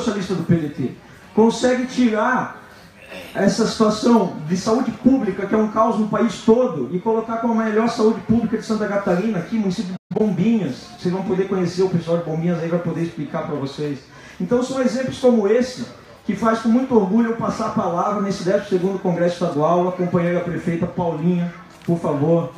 socialista do PDT consegue tirar essa situação de saúde pública, que é um caos no país todo, e colocar como a melhor saúde pública de Santa Catarina, aqui, município de Bombinhas. Vocês vão poder conhecer o pessoal de Bombinhas aí, vai poder explicar para vocês. Então são exemplos como esse que faz com muito orgulho eu passar a palavra nesse 12º Congresso Estadual, acompanhei a prefeita Paulinha, por favor.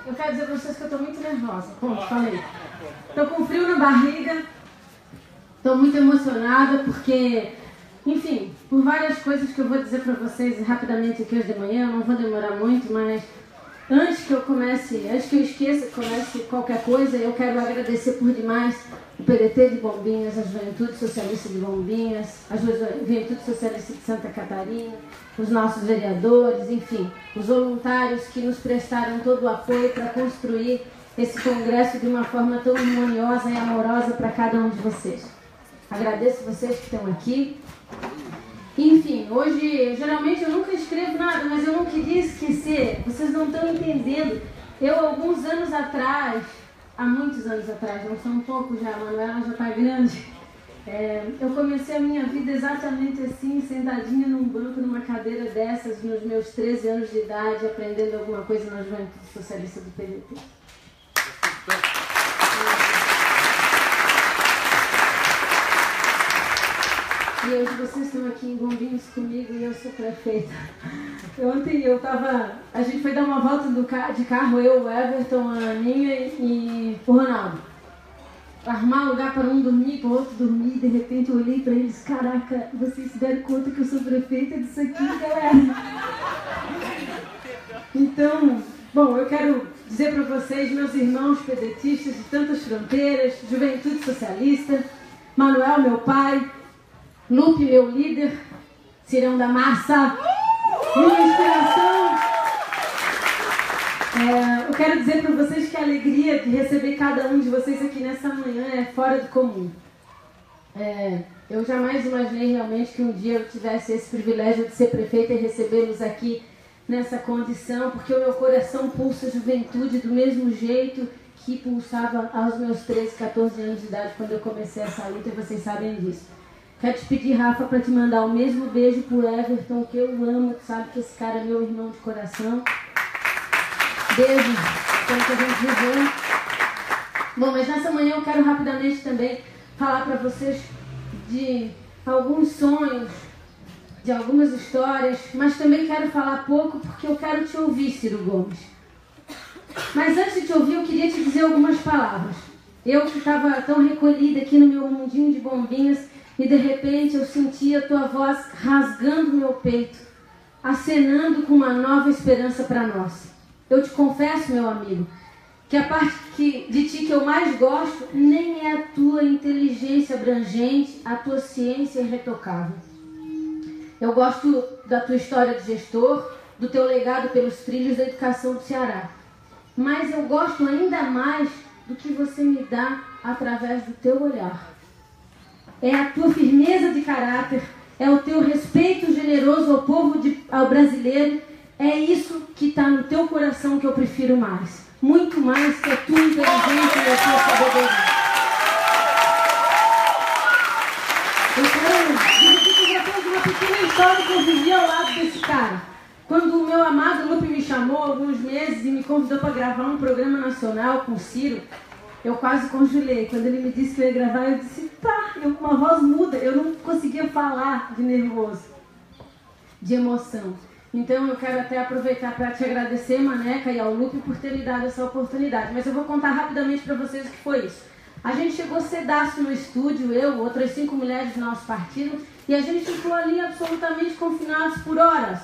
Eu quero dizer para vocês que eu estou muito nervosa. Ponto, falei. Estou com frio na barriga, estou muito emocionada porque, enfim, por várias coisas que eu vou dizer para vocês rapidamente aqui hoje de manhã, eu não vou demorar muito, mas antes que eu esqueça que comece qualquer coisa, eu quero agradecer por demais o PDT de Bombinhas, a Juventude Socialista de Bombinhas, a Juventude Socialista de Santa Catarina, os nossos vereadores, enfim, os voluntários que nos prestaram todo o apoio para construir esse congresso de uma forma tão harmoniosa e amorosa para cada um de vocês. Agradeço vocês que estão aqui. Enfim, hoje, geralmente eu nunca escrevo nada, mas eu não queria esquecer, vocês não estão entendendo. Eu, alguns anos atrás, há muitos anos atrás, não são poucos já, a Manuela já está grande, eu comecei a minha vida exatamente assim, sentadinha num banco, numa cadeira dessas, nos meus 13 anos de idade, aprendendo alguma coisa na Juventude Socialista do PDT. E hoje vocês estão aqui em Bombinhos comigo e eu sou prefeita. Ontem a gente foi dar uma volta de carro, eu, o Everton, a Aninha e o Ronaldo. Arrumar lugar para um dormir, para o outro dormir, e de repente eu olhei para eles, caraca, vocês se deram conta que eu sou prefeita disso aqui, galera? Então, bom, eu quero dizer para vocês, meus irmãos pedetistas de tantas fronteiras, Juventude Socialista, Manuel, meu pai, Lupe, meu líder, Cirão da Massa, minha inspiração. Eu quero dizer para vocês que a alegria de receber cada um de vocês aqui nessa manhã é fora do comum. Eu jamais imaginei realmente que um dia eu tivesse esse privilégio de ser prefeita e recebê-los aqui nessa condição, porque o meu coração pulsa juventude do mesmo jeito que pulsava aos meus 13, 14 anos de idade quando eu comecei essa luta, e vocês sabem disso. Quero te pedir, Rafa, para te mandar o mesmo beijo pro Everton, que eu amo, tu sabe que esse cara é meu irmão de coração. Beijo, espero que a gente viveu. Bom, mas nessa manhã eu quero rapidamente também falar para vocês de alguns sonhos, de algumas histórias, mas também quero falar pouco porque eu quero te ouvir, Ciro Gomes. Mas antes de te ouvir, eu queria te dizer algumas palavras. Eu que estava tão recolhida aqui no meu mundinho de Bombinhas, e de repente eu senti a tua voz rasgando meu peito, acenando com uma nova esperança para nós. Eu te confesso, meu amigo, que a parte de ti que eu mais gosto nem é a tua inteligência abrangente, a tua ciência irretocável. Eu gosto da tua história de gestor, do teu legado pelos trilhos da educação do Ceará. Mas eu gosto ainda mais do que você me dá através do teu olhar. É a tua firmeza de caráter, é o teu respeito generoso ao povo ao brasileiro. É isso que está no teu coração que eu prefiro mais. Muito mais que a tua inteligência e a tua sabedoria. Eu quero dividir com vocês uma pequena história que eu vivi ao lado desse cara. Quando o meu amado Lupe me chamou há alguns meses e me convidou para gravar um programa nacional com o Ciro, eu quase congelei. Quando ele me disse que eu ia gravar, eu disse, tá, eu com uma voz muda, eu não conseguia falar de nervoso, de emoção. Então eu quero até aproveitar para te agradecer, Maneca, e ao Lupe por ter me dado essa oportunidade. Mas eu vou contar rapidamente para vocês o que foi isso. A gente chegou cedaço no estúdio, eu, outras 5 mulheres do nosso partido, e a gente ficou ali absolutamente confinados por horas.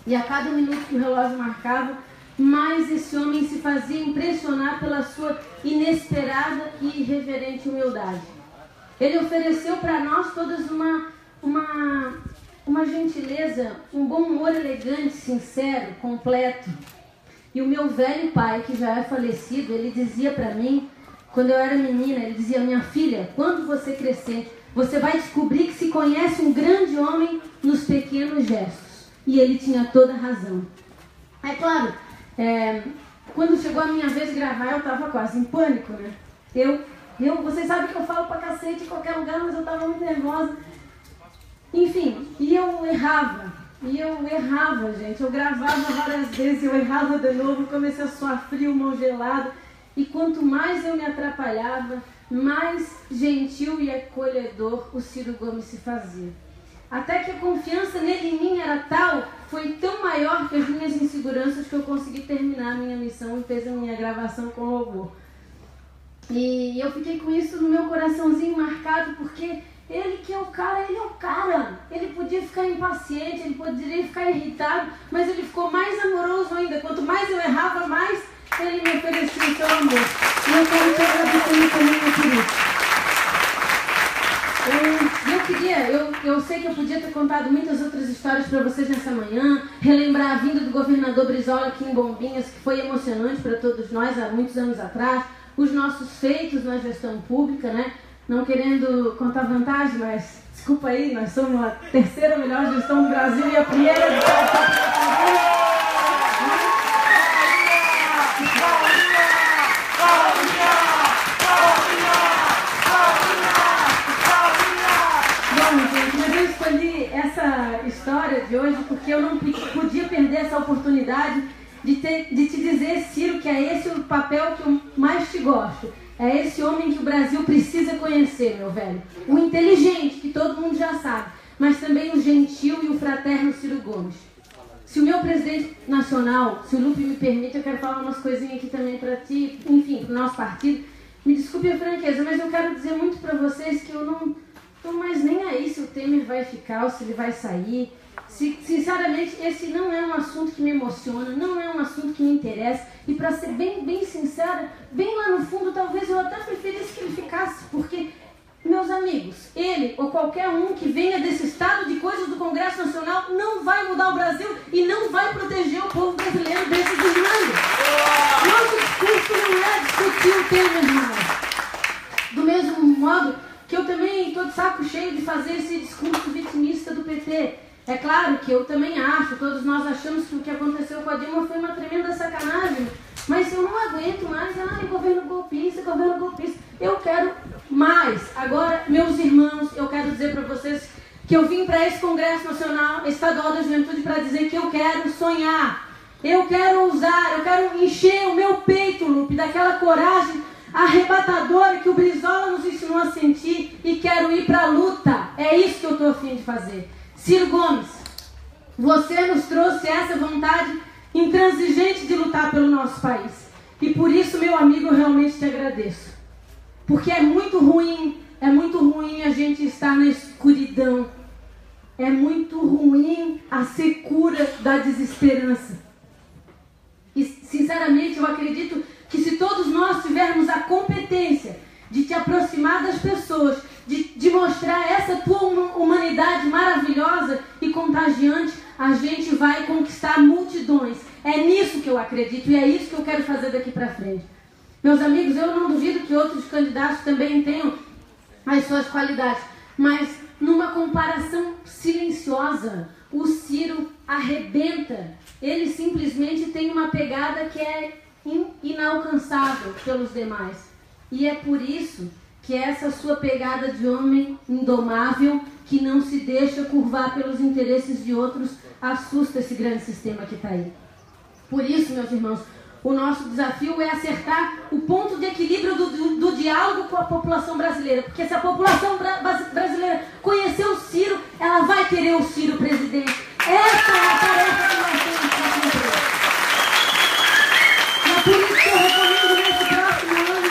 E a cada minuto que o relógio marcava, mais esse homem se fazia impressionar pela sua inesperada e irreverente humildade. Ele ofereceu para nós todas uma gentileza, um bom humor elegante, sincero, completo. E o meu velho pai, que já é falecido, ele dizia para mim, quando eu era menina, ele dizia, minha filha, quando você crescer, você vai descobrir que se conhece um grande homem nos pequenos gestos. E ele tinha toda a razão. É claro, quando chegou a minha vez de gravar, eu estava quase em pânico, né? Vocês sabem que eu falo pra cacete em qualquer lugar, mas eu estava muito nervosa. Enfim, e eu errava, gente. Eu gravava várias vezes, eu errava de novo, comecei a suar frio, mão gelada. E quanto mais eu me atrapalhava, mais gentil e acolhedor o Ciro Gomes se fazia. Até que a confiança nele em mim era tal, foi tão maior que as minhas inseguranças, que eu consegui terminar a minha missão e fez a minha gravação com louvor. E eu fiquei com isso no meu coraçãozinho marcado, porque ele que é o cara, ele é o cara. Ele podia ficar impaciente, ele poderia ficar irritado, mas ele ficou mais amoroso ainda. Quanto mais eu errava, mais ele me oferecia o seu amor. E eu quero te agradecer também por isso. Eu sei que eu podia ter contado muitas outras histórias para vocês nessa manhã, relembrar a vinda do governador Brizola aqui em Bombinhas, que foi emocionante para todos nós há muitos anos atrás, os nossos feitos na gestão pública, né? Não querendo contar vantagem, mas desculpa aí, nós somos a terceira melhor gestão do Brasil e a primeira de essa história de hoje porque eu não podia perder essa oportunidade de te dizer, Ciro, que é esse o papel que eu mais te gosto. É esse homem que o Brasil precisa conhecer, meu velho. O inteligente, que todo mundo já sabe, mas também o gentil e o fraterno Ciro Gomes. Se o meu presidente nacional, se o Lupe me permite, eu quero falar umas coisinhas aqui também para ti, enfim, para o nosso partido. Me desculpe a franqueza, mas eu quero dizer muito para vocês que eu não estou mais nem aí se o Temer vai ficar ou se ele vai sair. Sinceramente, esse não é um assunto que me emociona, não é um assunto que me interessa. E para ser bem sincera, bem lá no fundo, talvez eu até preferisse que ele ficasse, porque, meus amigos, ele ou qualquer um que venha desse estado de coisas do Congresso Nacional não vai mudar o Brasil e não vai proteger o povo brasileiro desse desmando. Nosso discurso não é discutir o Temer, irmão. Do mesmo modo que eu também estou de saco cheio de fazer esse discurso vitimista do PT. É claro que eu também acho, todos nós achamos que o que aconteceu com a Dilma foi uma tremenda sacanagem, mas eu não aguento mais, governo golpista, eu quero mais. Agora, meus irmãos, eu quero dizer para vocês que eu vim para esse Congresso Nacional Estadual da Juventude para dizer que eu quero sonhar, eu quero ousar, eu quero encher o meu peito, Lupe, daquela coragem arrebatadora que o Brizola nos ensinou a sentir e quero ir para a luta. É isso que eu estou a fim de fazer. Ciro Gomes, você nos trouxe essa vontade intransigente de lutar pelo nosso país. E por isso, meu amigo, eu realmente te agradeço. Porque é muito ruim a gente estar na escuridão. É muito ruim a secura da desesperança. E, sinceramente, eu acredito que se todos nós tivermos a competência de te aproximar das pessoas, de mostrar essa tua humanidade maravilhosa e contagiante, a gente vai conquistar multidões. É nisso que eu acredito e é isso que eu quero fazer daqui para frente. Meus amigos, eu não duvido que outros candidatos também tenham as suas qualidades, mas numa comparação silenciosa, o Ciro arrebenta. Ele simplesmente tem uma pegada que é inalcançável pelos demais. E é por isso que essa sua pegada de homem indomável, que não se deixa curvar pelos interesses de outros, assusta esse grande sistema que está aí. Por isso, meus irmãos, o nosso desafio é acertar o ponto de equilíbrio do diálogo com a população brasileira. Porque se a população brasileira conhecer o Ciro, ela vai querer o Ciro presidente. Essa é a tarefa que nós temos para cumprir. E é por isso que eu recomendo nesse próximo ano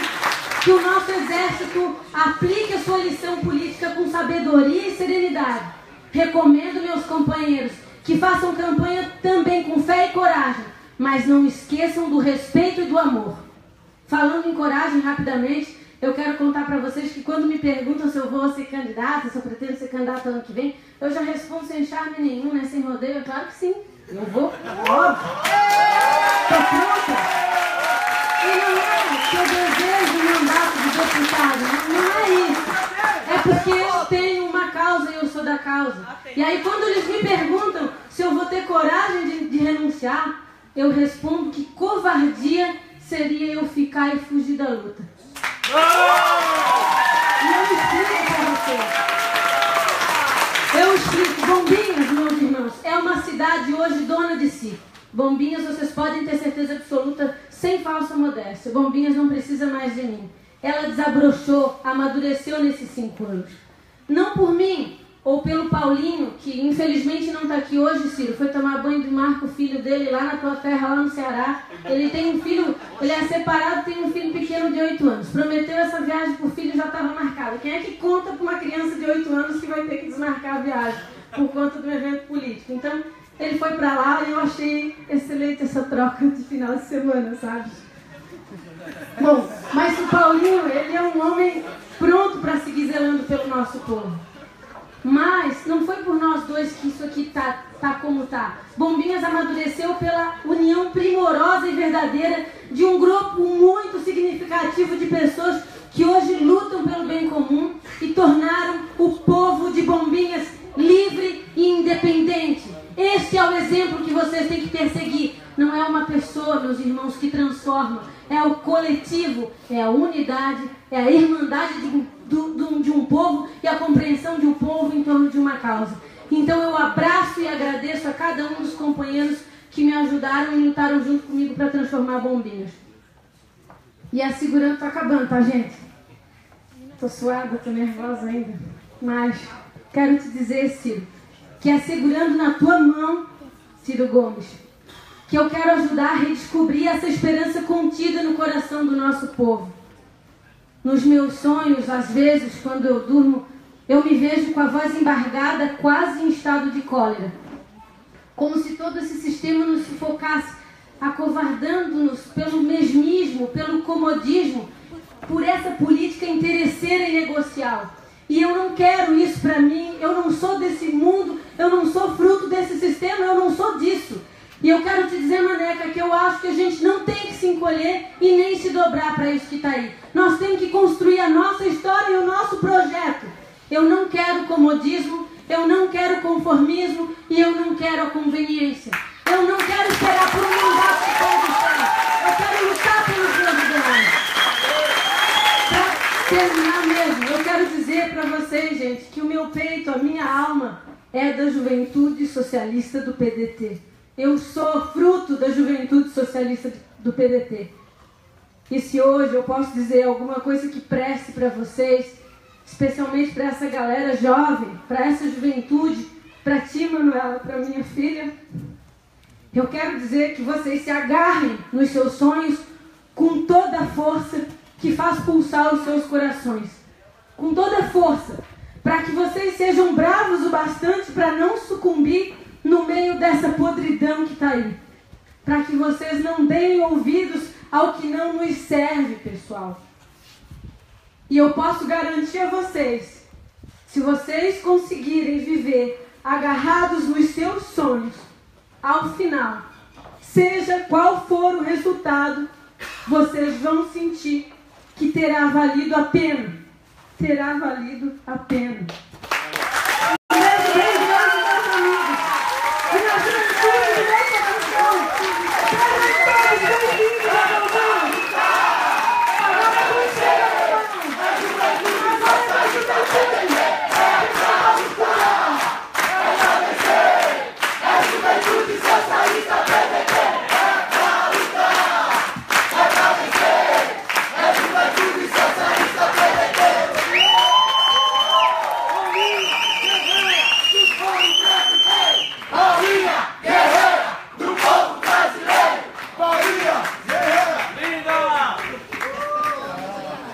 que o nosso exército aplique a sua lição política com sabedoria e serenidade. Recomendo, meus companheiros, que façam campanha também com fé e coragem, mas não esqueçam do respeito e do amor. Falando em coragem, rapidamente, eu quero contar para vocês que quando me perguntam se eu vou ser candidata, se eu pretendo ser candidata ano que vem, eu já respondo sem charme nenhum, né? Sem rodeio, é claro que sim. Eu vou, óbvio. Estou pronta. E não é que eu desejo um mandato de deputado, não é isso. É porque eu tenho uma causa e eu sou da causa. E aí quando eles me perguntam se eu vou ter renunciar, eu respondo que covardia seria eu ficar e fugir da luta. E eu explico para vocês. Eu explico. Bombinhas, meus irmãos, é uma cidade hoje dona de si. Bombinhas, vocês podem ter certeza absoluta, sem falsa modéstia. Bombinhas não precisa mais de mim. Ela desabrochou, amadureceu nesses 5 anos. Não por mim, ou pelo Paulinho, que infelizmente não está aqui hoje, Ciro. Foi tomar banho de Marco, o filho dele, lá na tua terra, lá no Ceará. Ele tem um filho, ele é separado, tem um filho pequeno de 8 anos. Prometeu essa viagem para o filho, já estava marcada. Quem é que conta para uma criança de 8 anos que vai ter que desmarcar a viagem por conta do evento político? Então, ele foi para lá e eu achei excelente essa troca de final de semana, sabe? Bom, mas o Paulinho, ele é um homem pronto para seguir zelando pelo nosso povo. Mas não foi por nós dois que isso aqui tá como tá. Bombinhas amadureceu pela união primorosa e verdadeira de um grupo muito significativo de pessoas que hoje lutam pelo bem comum e tornaram o povo de Bombinhas livre e independente. Este é o exemplo que vocês têm que perseguir. Não é uma pessoa, meus irmãos, que transforma. É o coletivo, é a unidade, é a irmandade de um povo e a compreensão de um povo em torno de uma causa. Então eu abraço e agradeço a cada um dos companheiros que me ajudaram e lutaram junto comigo para transformar Bombinhas. E a segurando, tô acabando, tá, gente? Tô suada, tô nervosa ainda. Mas quero te dizer, Ciro, que é segurando na tua mão, Ciro Gomes, que eu quero ajudar a redescobrir essa esperança contida no coração do nosso povo. Nos meus sonhos, às vezes, quando eu durmo, eu me vejo com a voz embargada, quase em estado de cólera. Como se todo esse sistema nos sufocasse, acovardando-nos pelo mesmismo, pelo comodismo, por essa política interesseira e negocial. E eu não quero isso para mim, eu não sou desse mundo, eu não sou fruto desse sistema, eu não sou disso. E eu quero te dizer, Maneca, que eu acho que a gente não tem que se encolher e nem se dobrar para isso que está aí. Nós temos que construir a nossa história e o nosso projeto. Eu não quero comodismo, eu não quero conformismo e eu não quero a conveniência. Eu não quero esperar por um mandato de condição. Eu quero lutar pelos meus ideais. Para terminar mesmo, eu quero dizer para vocês, gente, que o meu peito, a minha alma, é da juventude socialista do PDT. Eu sou fruto da juventude socialista do PDT. E se hoje eu posso dizer alguma coisa que preste para vocês, especialmente para essa galera jovem, para essa juventude, para ti, Manuela, para minha filha, eu quero dizer que vocês se agarrem nos seus sonhos com toda a força que faz pulsar os seus corações. Com toda a força, para que vocês sejam bravos o bastante para não sucumbir no meio dessa podridão que está aí. Para que vocês não deem ouvidos ao que não nos serve, pessoal. E eu posso garantir a vocês, se vocês conseguirem viver agarrados nos seus sonhos, ao final, seja qual for o resultado, vocês vão sentir que terá valido a pena. Terá valido a pena.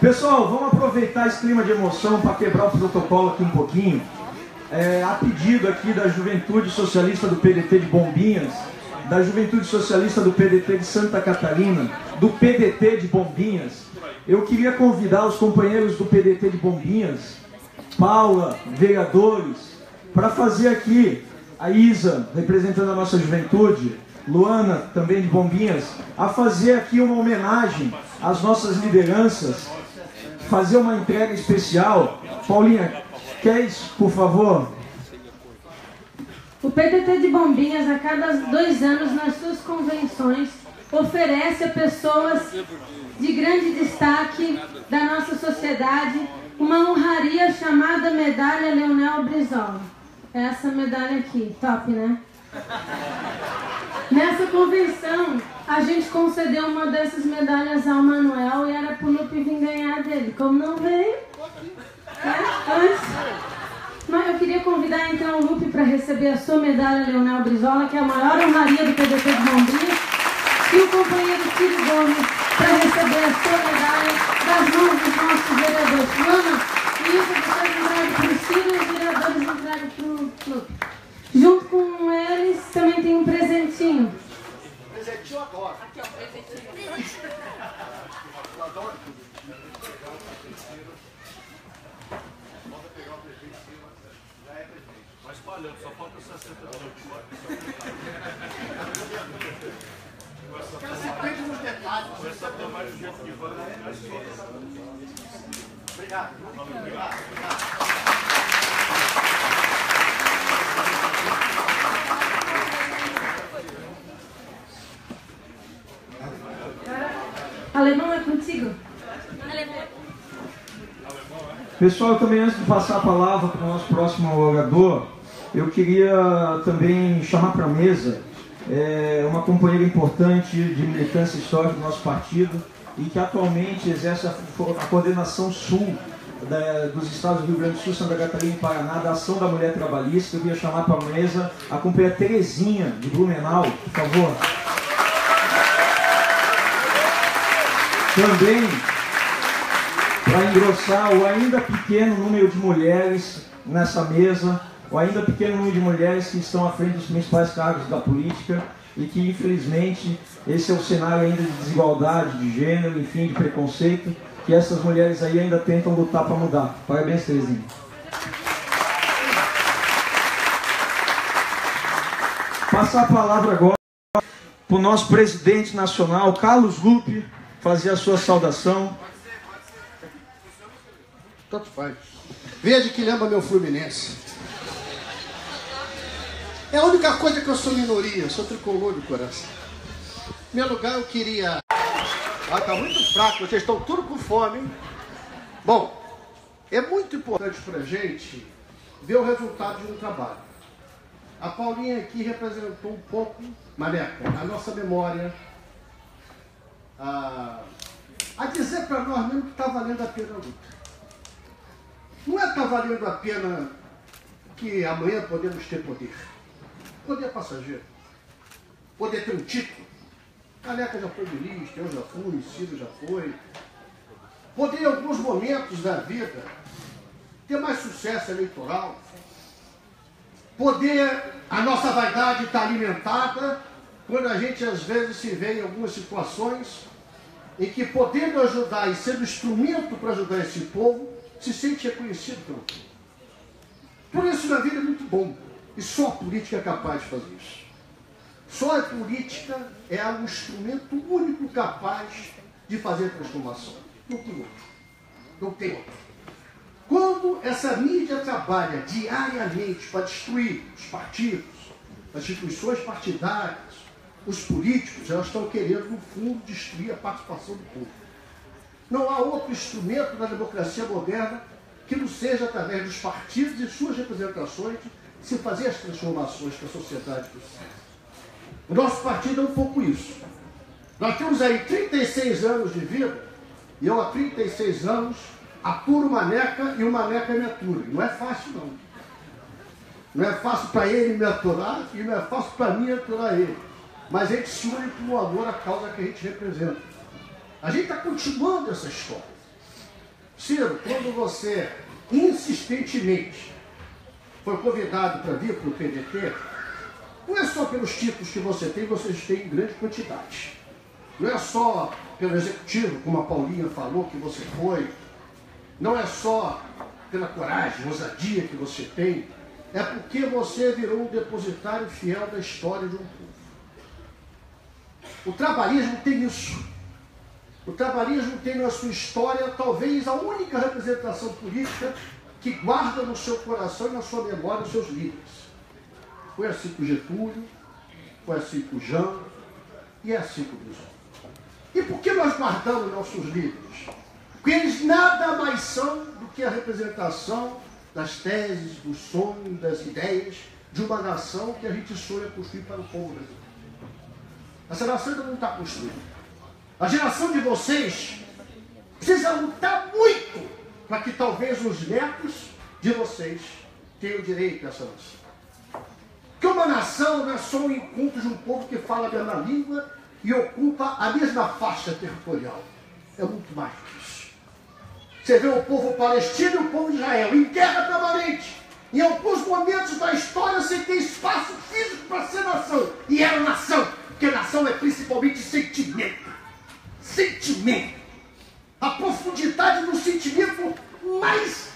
Pessoal, vamos aproveitar esse clima de emoção para quebrar o protocolo aqui um pouquinho. A pedido aqui da Juventude Socialista do PDT de Bombinhas, da Juventude Socialista do PDT de Santa Catarina, do PDT de Bombinhas, eu queria convidar os companheiros do PDT de Bombinhas, Paula, vereadores, para fazer aqui, a Isa, representando a nossa juventude, Luana, também de Bombinhas, a fazer aqui uma homenagem às nossas lideranças, fazer uma entrega especial. Paulinha, queres, por favor? O PDT de Bombinhas, a cada 2 anos, nas suas convenções oferece a pessoas de grande destaque da nossa sociedade uma honraria chamada Medalha Leonel Brizola. Essa medalha aqui, top, né? Nessa convenção, a gente concedeu uma dessas medalhas ao Manuel e era pro Lupe vir ganhar dele. Como não veio, antes. Mas eu queria convidar então o Lupe para receber a sua medalha Leonel Brizola, que é a maior honraria do PDT de Londrina, e o companheiro Ciro Gomes para receber a sua medalha das mãos dos nossos vereadores. Lana, isso vocês entregam para o Ciro e os vereadores entregam para o Lupe. Junto com eles também tem um presentinho. Presentinho eu adoro. Aqui, ó, presentinho. Eu adoro tudo. Volta pegar o presentinho, já é presente. Vai espalhando, só falta 60 minutos. Ela se prende nos detalhes. Começa a ter mais um pouco de vana, mais só. Obrigado. Obrigado. Alemão é contigo? Pessoal, também antes de passar a palavra para o nosso próximo orador, eu queria também chamar para a mesa uma companheira importante de militância histórica do nosso partido e que atualmente exerce a coordenação sul dos estados do Rio Grande do Sul, Santa Catarina e Paraná, da Ação da Mulher Trabalhista. Eu queria chamar para a mesa a companheira Terezinha, de Blumenau, por favor. Também, para engrossar o ainda pequeno número de mulheres nessa mesa, o ainda pequeno número de mulheres que estão à frente dos principais cargos da política e que, infelizmente, esse é o cenário ainda de desigualdade, de gênero, enfim, de preconceito, que essas mulheres aí ainda tentam lutar para mudar. Parabéns, Terezinha. Passar a palavra agora para o nosso presidente nacional, Carlos Lupe, fazer a sua saudação. Tanto faz. Veja que lembra meu Fluminense. É a única coisa que eu sou minoria, eu sou tricolor de coração. Em meu lugar eu queria... Ah, tá muito fraco, vocês estão tudo com fome, hein? Bom, é muito importante pra gente ver o resultado de um trabalho. A Paulinha aqui representou um pouco, Maneca, a nossa memória, a dizer para nós mesmo que está valendo a pena a luta. Não é que está valendo a pena que amanhã podemos ter poder. Poder passageiro. Poder ter um título. A Neca já foi ministra, eu já fui, Ciro já foi. Poder em alguns momentos da vida ter mais sucesso eleitoral. Poder, a nossa vaidade está alimentada quando a gente às vezes se vê em algumas situações em que, podendo ajudar e sendo instrumento para ajudar esse povo, se sente reconhecido pelo povo. Por isso, na vida é muito bom. E só a política é capaz de fazer isso. Só a política é um instrumento único capaz de fazer transformação. Não tem outro. Não tem outro. Quando essa mídia trabalha diariamente para destruir os partidos, as instituições partidárias, os políticos, elas estão querendo, no fundo, destruir a participação do povo. Não há outro instrumento da democracia moderna que não seja através dos partidos e suas representações se fazer as transformações que a sociedade precisa. O nosso partido é um pouco isso. Nós temos aí 36 anos de vida, e eu há 36 anos aturo o Maneca e o Maneca me atura. Não é fácil, não. Não é fácil para ele me aturar e não é fácil para mim aturar ele. Mas a gente se une por amor à causa que a gente representa. A gente está continuando essa história. Ciro, quando você insistentemente foi convidado para vir para o PDT, não é só pelos títulos que você tem em grande quantidade. Não é só pelo executivo, como a Paulinha falou, que você foi. Não é só pela coragem, ousadia que você tem. É porque você virou um depositário fiel da história de um povo. O trabalhismo tem isso. O trabalhismo tem na sua história talvez a única representação política que guarda no seu coração e na sua memória os seus líderes. Foi assim com Getúlio, foi assim com Jango, E é assim como eles são. E por que nós guardamos nossos livros? Porque eles nada mais são do que a representação das teses, dos sonhos, das ideias de uma nação que a gente sonha construir para o povo brasileiro. Essa nação ainda não está construída. A geração de vocês precisa lutar muito para que talvez os netos de vocês tenham direito a essa nação. Porque uma nação não é só um encontro de um povo que fala a mesma língua e ocupa a mesma faixa territorial. É muito mais que isso. Você vê o povo palestino e o povo de Israel em guerra permanente. Em alguns momentos da história sem ter espaço físico para ser nação. E era nação, porque nação é principalmente sentimento. Sentimento. A profundidade do sentimento mais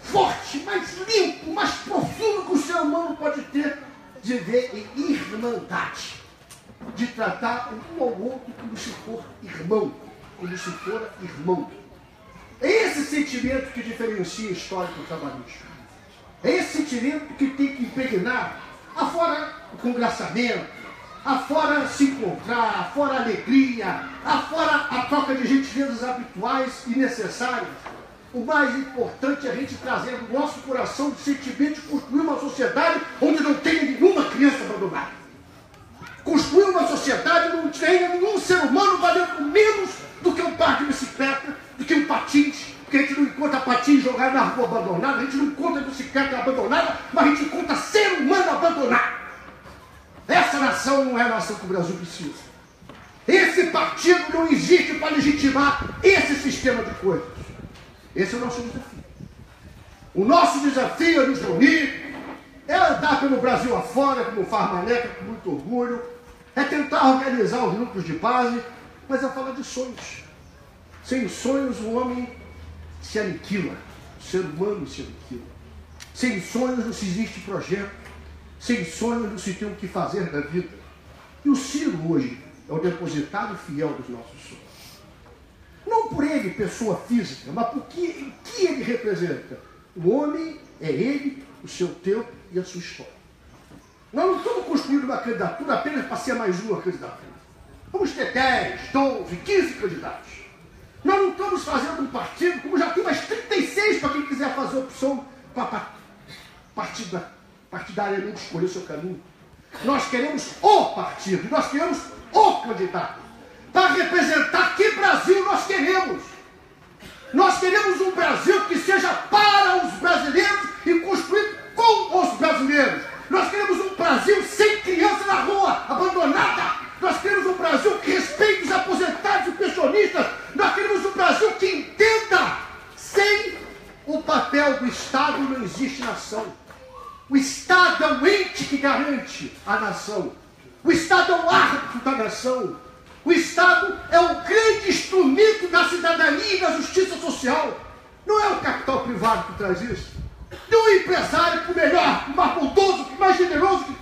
forte, mais limpo, mais profundo que o ser humano pode ter de ver em irmandade. De tratar um ao outro como se for irmão. Como se for irmão. É esse sentimento que diferencia a história do trabalhista. É esse sentimento que tem que impregnar, afora o congraçamento, afora se encontrar, afora a alegria, afora a troca de gentilezas habituais e necessárias. O mais importante é a gente trazer no nosso coração o sentimento de construir uma sociedade onde não tenha nenhuma criança abandonada. Construir uma sociedade onde não tenha nenhum ser humano valendo menos do que um par de bicicleta, do que um patins, porque a gente não encontra patins jogado na rua abandonada, a gente não encontra bicicleta abandonada, mas a gente encontra ser humano abandonado. Essa nação não é a nação que o Brasil precisa. Esse partido não existe para legitimar esse sistema de coisas. Esse é o nosso desafio. O nosso desafio é nos reunir, é andar pelo Brasil afora, como faz Maneca, com muito orgulho, é tentar organizar os grupos de base, mas é falar de sonhos. Sem sonhos o homem se aniquila, o ser humano se aniquila. Sem sonhos não se existe projeto, sem sonhos não se tem o que fazer da vida. E o Ciro hoje é o depositário fiel dos nossos sonhos. Não por ele, pessoa física, mas por que ele representa. O homem é ele, o seu tempo e a sua história. Nós não estamos construindo uma candidatura apenas para ser mais uma candidatura. Vamos ter 10, 12, 15 candidatos. Nós não estamos fazendo um partido, como já tem mais 36 para quem quiser fazer opção para partidariamente escolher o seu caminho. Nós queremos o partido, nós queremos o candidato. Para representar que Brasil nós queremos. Nós queremos um Brasil que seja para os brasileiros e construído com os brasileiros. Nós queremos um Brasil sem criança na rua, abandonada. Nós queremos um Brasil que respeite os aposentados e pensionistas. Nós queremos um Brasil que entenda. Sem o papel do Estado não existe nação. O Estado é o ente que garante a nação. O Estado é o árbitro da nação. O Estado é o grande instrumento da cidadania e da justiça social. Não é o capital privado que traz isso. Não é o empresário, por melhor, por mais bondoso, por mais generoso que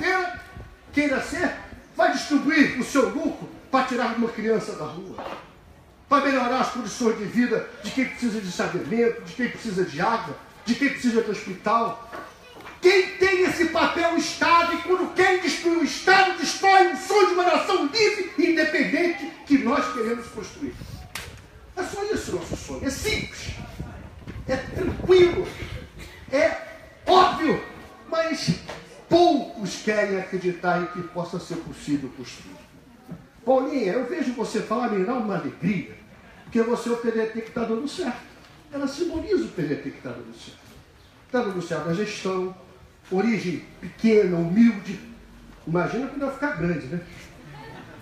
queira ser, vai distribuir o seu lucro para tirar uma criança da rua, para melhorar as condições de vida de quem precisa de saneamento, de quem precisa de água, de quem precisa de hospital. Quem tem esse papel é o Estado, e quando quem destruir o Estado, destrói o sonho de uma nação livre e independente que nós queremos construir. É só isso o nosso sonho. É simples, é tranquilo, é óbvio, mas poucos querem acreditar em que possa ser possível construir. Paulinha, eu vejo você falar, me dá uma alegria, porque você é o PDT que está dando certo. Ela simboliza o PDT que está dando certo. Está dando certo a gestão, origem pequena, humilde. Imagina quando vai ficar grande, né?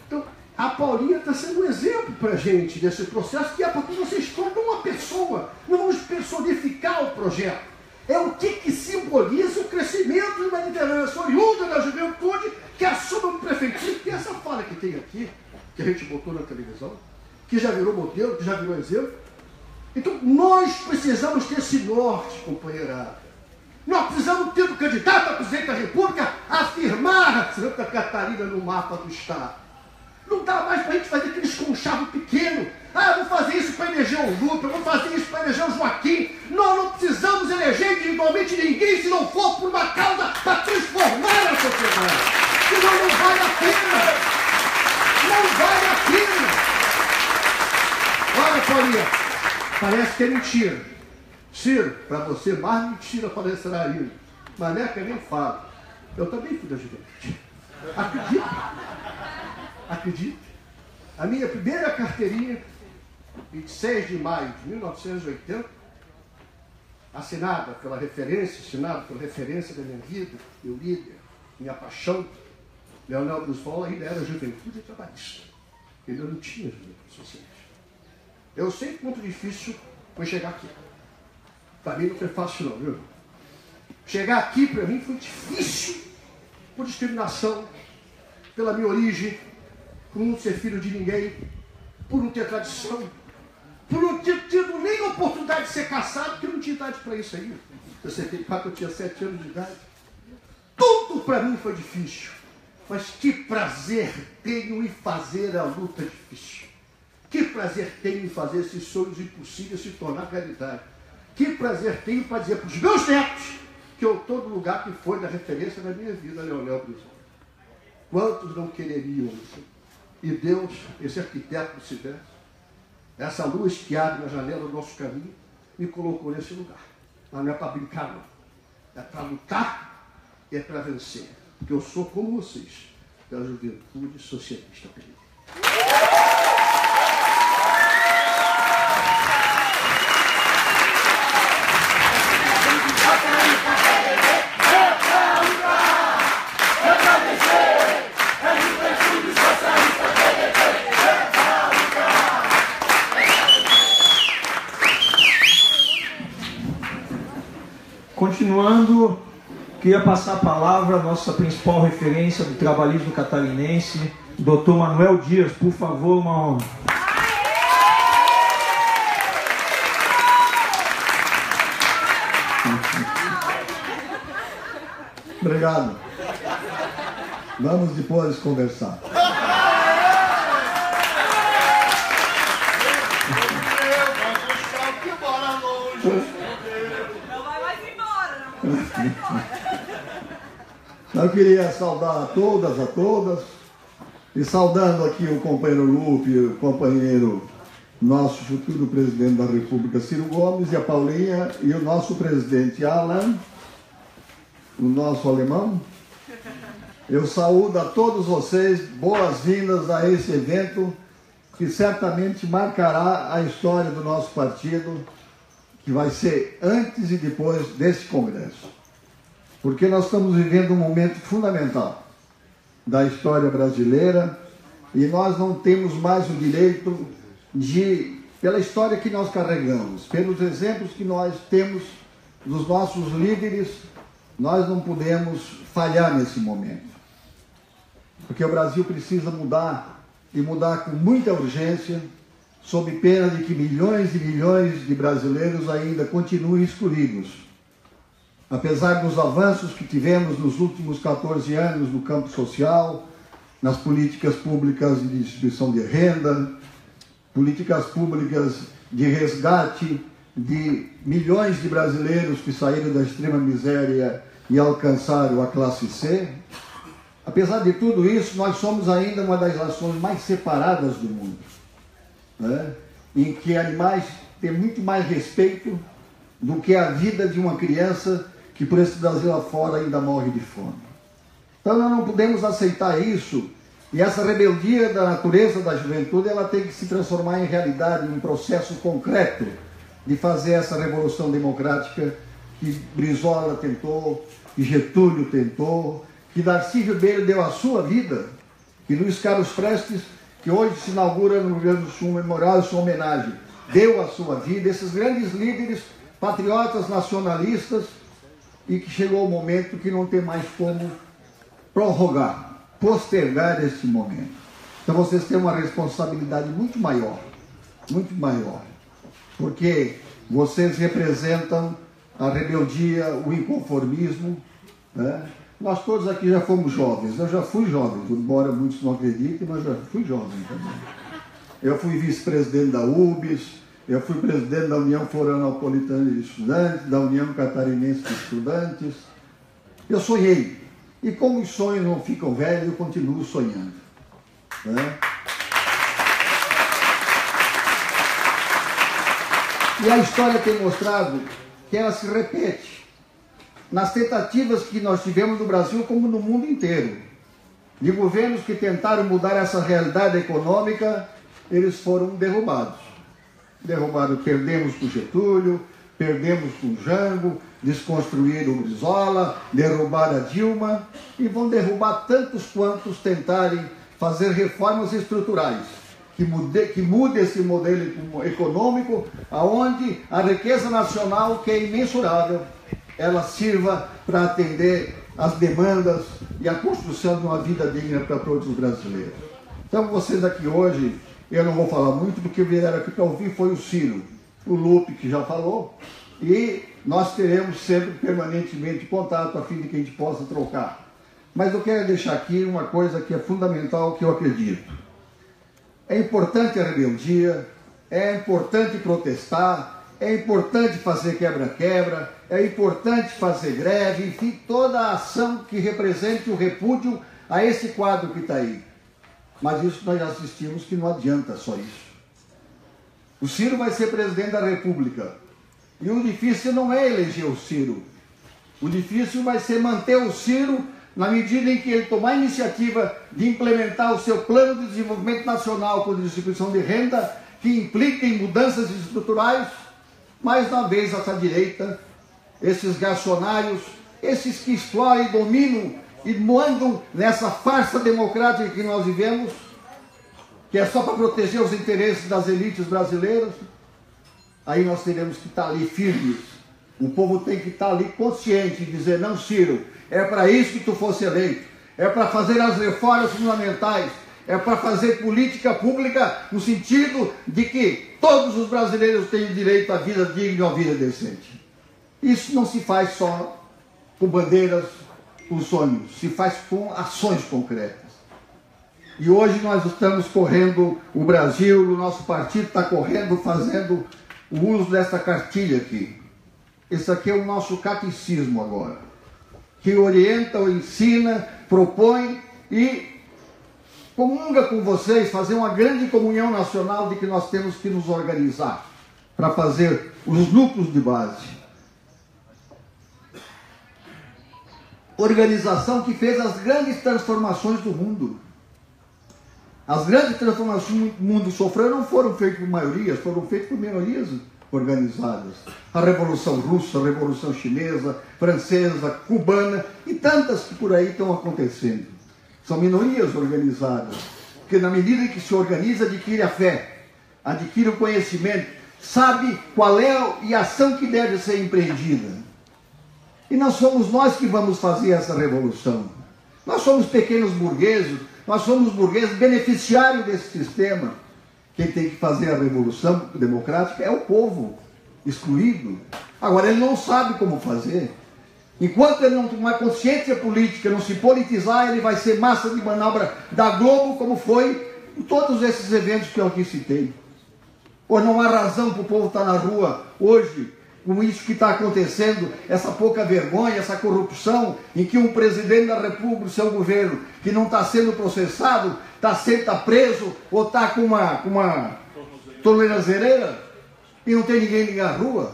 Então, a Paulinha está sendo um exemplo para a gente desse processo, que é porque vocês tornam uma pessoa. Não vamos personificar o projeto. É o que simboliza o crescimento de uma liderança oriunda da juventude que assume uma prefeitura. E essa fala que tem aqui, que a gente botou na televisão, que já virou modelo, que já virou exemplo. Então, nós precisamos ter esse norte, companheirada. Nós precisamos ter um candidato a presidente da República afirmar Santa Catarina no mapa do Estado. Não dá mais para a gente fazer aqueles conchavos pequenos. Ah, eu vou fazer isso para eleger o Lupe, eu vou fazer isso para eleger o Joaquim. Nós não precisamos eleger individualmente ninguém se não for por uma causa para transformar a sociedade. Senão não vale a pena. Não vale Paulinha, parece que é mentira. Ciro, para você, mais mentira parecerá ainda. Maneca nem fala. Eu também fui da juventude. Acredite. A minha primeira carteirinha, 26 de maio de 1980, assinada pela referência da minha vida, meu líder, minha paixão, Leonel Brizola, ainda era juventude trabalhista. Ele não tinha juventude socialista. Eu sei quanto difícil foi chegar aqui. Para mim não foi fácil não, viu? Chegar aqui para mim foi difícil, por discriminação, pela minha origem, por não ser filho de ninguém, por não ter tradição, por não ter tido nem oportunidade de ser caçado, porque eu não tinha idade para isso aí. Eu sei eu tinha 7 anos de idade. Tudo para mim foi difícil. Mas que prazer tenho em fazer a luta difícil. Que prazer tenho em fazer esses sonhos impossíveis se tornar realidade. Que prazer tenho para dizer para os meus netos que eu estou no lugar que foi da referência da minha vida, Leonel Brizola. Quantos não quereriam isso? E Deus, esse arquiteto do universo, essa luz que abre na janela do nosso caminho, me colocou nesse lugar. Mas não é para brincar, não. É para lutar e é para vencer. Porque eu sou como vocês, da juventude socialista brasileira. Continuando, queria passar a palavra à nossa principal referência do trabalhismo catarinense, Dr. Manuel Dias. Por favor, uma honra. Obrigado. Vamos depois conversar. Eu queria saudar a todas, e saudando aqui o companheiro Lupe, o companheiro, nosso futuro presidente da República, Ciro Gomes, e a Paulinha, e o nosso presidente Alan, o nosso alemão. Eu saúdo a todos vocês, boas-vindas a esse evento, que certamente marcará a história do nosso partido, que vai ser antes e depois desse congresso. Porque nós estamos vivendo um momento fundamental da história brasileira e nós não temos mais o direito de, pela história que nós carregamos, pelos exemplos que nós temos dos nossos líderes, nós não podemos falhar nesse momento. Porque o Brasil precisa mudar e mudar com muita urgência, sob pena de que milhões e milhões de brasileiros ainda continuem excluídos. Apesar dos avanços que tivemos nos últimos 14 anos no campo social, nas políticas públicas de distribuição de renda, políticas públicas de resgate de milhões de brasileiros que saíram da extrema miséria e alcançaram a classe C, apesar de tudo isso, nós somos ainda uma das nações mais separadas do mundo, né? Em que animais têm muito mais respeito do que a vida de uma criança que por esse Brasil afora ainda morre de fome. Então nós não podemos aceitar isso, e essa rebeldia da natureza da juventude, ela tem que se transformar em realidade, em um processo concreto de fazer essa revolução democrática que Brizola tentou, que Getúlio tentou, que Darcy Ribeiro deu a sua vida, que Luiz Carlos Prestes, que hoje se inaugura no Rio Grande do Sul, um memorial, sua homenagem, deu a sua vida, esses grandes líderes, patriotas nacionalistas, e que chegou o momento que não tem mais como prorrogar, postergar esse momento. Então vocês têm uma responsabilidade muito maior, porque vocês representam a rebeldia, o inconformismo, né? Nós todos aqui já fomos jovens, eu já fui jovem, embora muitos não acreditem, mas já fui jovem também. Eu fui vice-presidente da UBS, eu fui presidente da União Florianopolitana de Estudantes, da União Catarinense de Estudantes. Eu sonhei. E como os sonhos não ficam velhos, eu continuo sonhando, né? E a história tem mostrado que ela se repete nas tentativas que nós tivemos no Brasil como no mundo inteiro, de governos que tentaram mudar essa realidade econômica, eles foram derrubados. Perdemos com Getúlio, perdemos com Jango, desconstruíram o Brizola, derrubaram a Dilma e vão derrubar tantos quantos tentarem fazer reformas estruturais que mude esse modelo econômico, aonde a riqueza nacional, que é imensurável, ela sirva para atender as demandas e a construção de uma vida digna para todos os brasileiros. Então vocês aqui hoje, eu não vou falar muito, porque vieram aqui para ouvir foi o Ciro, o Lupe que já falou, e nós teremos sempre permanentemente contato a fim de que a gente possa trocar. Mas eu quero deixar aqui uma coisa que é fundamental, que eu acredito. É importante a rebeldia, é importante protestar, é importante fazer quebra-quebra, é importante fazer greve, enfim, toda a ação que represente o repúdio a esse quadro que está aí. Mas isso nós já assistimos que não adianta só isso. O Ciro vai ser presidente da República. E o difícil não é eleger o Ciro. O difícil vai ser manter o Ciro na medida em que ele tomar a iniciativa de implementar o seu plano de desenvolvimento nacional com distribuição de renda, que implica em mudanças estruturais. Mais uma vez essa direita, esses reacionários, esses que exploram e dominam e mandam nessa farsa democrática que nós vivemos, que é só para proteger os interesses das elites brasileiras, aí nós teremos que estar ali firmes. O povo tem que estar ali consciente e dizer, não, Ciro, é para isso que tu fosse eleito, é para fazer as reformas fundamentais, é para fazer política pública no sentido de que todos os brasileiros têm direito à vida digna e à vida decente. Isso não se faz só com bandeiras, com sonhos, se faz com ações concretas. E hoje nós estamos correndo, o Brasil, o nosso partido está correndo, fazendo o uso dessa cartilha aqui. Esse aqui é o nosso catecismo agora, que orienta, ensina, propõe e comunga com vocês, fazer uma grande comunhão nacional de que nós temos que nos organizar para fazer os núcleos de base. Organização que fez as grandes transformações do mundo. As grandes transformações que o mundo sofreu não foram feitas por maiorias, foram feitas por minorias organizadas. A Revolução Russa, a Revolução Chinesa, Francesa, Cubana e tantas que por aí estão acontecendo. São minorias organizadas, porque na medida em que se organiza, adquire a fé, adquire o conhecimento, sabe qual é a ação que deve ser empreendida. E não somos nós que vamos fazer essa revolução. Nós somos pequenos burgueses, nós somos burgueses beneficiários desse sistema. Quem tem que fazer a revolução democrática é o povo, excluído. Agora, ele não sabe como fazer. Enquanto ele não tomar consciência política, não se politizar, ele vai ser massa de manobra da Globo, como foi em todos esses eventos que eu aqui citei. Ou não há razão para o povo estar na rua hoje, com isso que está acontecendo, essa pouca vergonha, essa corrupção, em que um presidente da República, seu governo, que não está sendo processado, está preso, ou está com uma tornozeleira, e não tem ninguém na rua.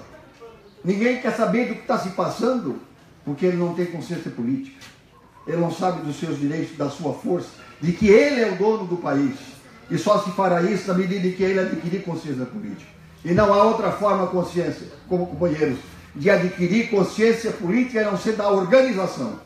Ninguém quer saber do que está se passando, porque ele não tem consciência política. Ele não sabe dos seus direitos, da sua força, de que ele é o dono do país. E só se fará isso na medida em que ele adquirir consciência política. E não há outra forma, consciência, como companheiros, de adquirir consciência política a não ser da organização.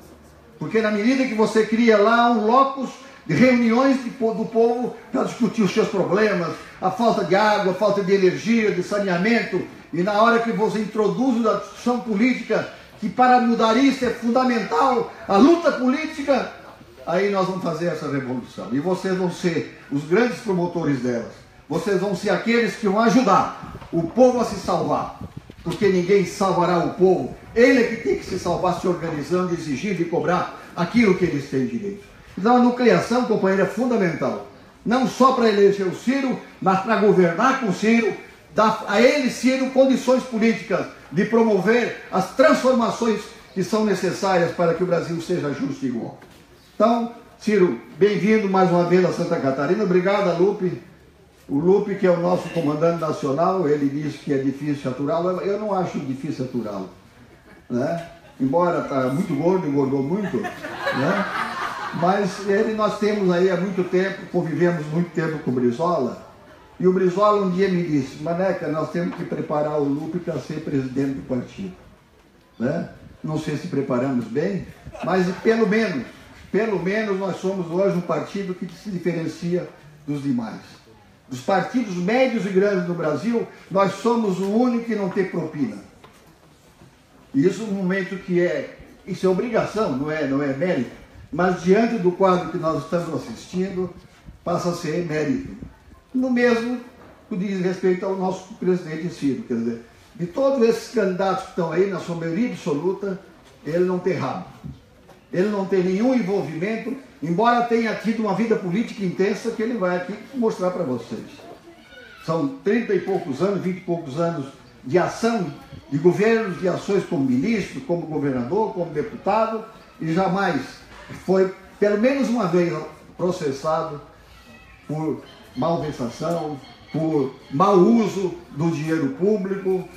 Porque na medida que você cria lá um locus de reuniões do povo para discutir os seus problemas, a falta de água, a falta de energia, de saneamento, e na hora que você introduz a discussão política, que para mudar isso é fundamental, a luta política, aí nós vamos fazer essa revolução. E vocês vão ser os grandes promotores delas. Vocês vão ser aqueles que vão ajudar o povo a se salvar. Porque ninguém salvará o povo. Ele é que tem que se salvar se organizando, exigindo e cobrar aquilo que eles têm direito. Então a nucleação, companheiro, é fundamental. Não só para eleger o Ciro, mas para governar com o Ciro, dar a ele, Ciro, condições políticas de promover as transformações que são necessárias para que o Brasil seja justo e igual. Então, Ciro, bem-vindo mais uma vez a Santa Catarina. Obrigado, Lupe. O Lupe, que é o nosso comandante nacional, ele diz que é difícil aturá-lo. Eu não acho difícil aturá-lo, né? Embora está muito gordo, engordou muito, né? Mas nós temos aí há muito tempo, convivemos muito tempo com o Brizola, e o Brizola um dia me disse: Maneca, nós temos que preparar o Lupe para ser presidente do partido, né? Não sei se preparamos bem, mas pelo menos nós somos hoje um partido que se diferencia dos demais. Dos partidos médios e grandes do Brasil, nós somos o único que não tem propina. Isso no momento que isso é obrigação, não é mérito, mas diante do quadro que nós estamos assistindo, passa a ser mérito. No mesmo que diz respeito ao nosso presidente Ciro, quer dizer, de todos esses candidatos que estão aí, na sua maioria absoluta, ele não tem rabo. Ele não tem nenhum envolvimento, embora tenha tido uma vida política intensa que ele vai aqui mostrar para vocês. São 30 e poucos anos, 20 e poucos anos de ação, de governos, de ações como ministro, como governador, como deputado, e jamais foi, pelo menos uma vez, processado por malversação, por mau uso do dinheiro público,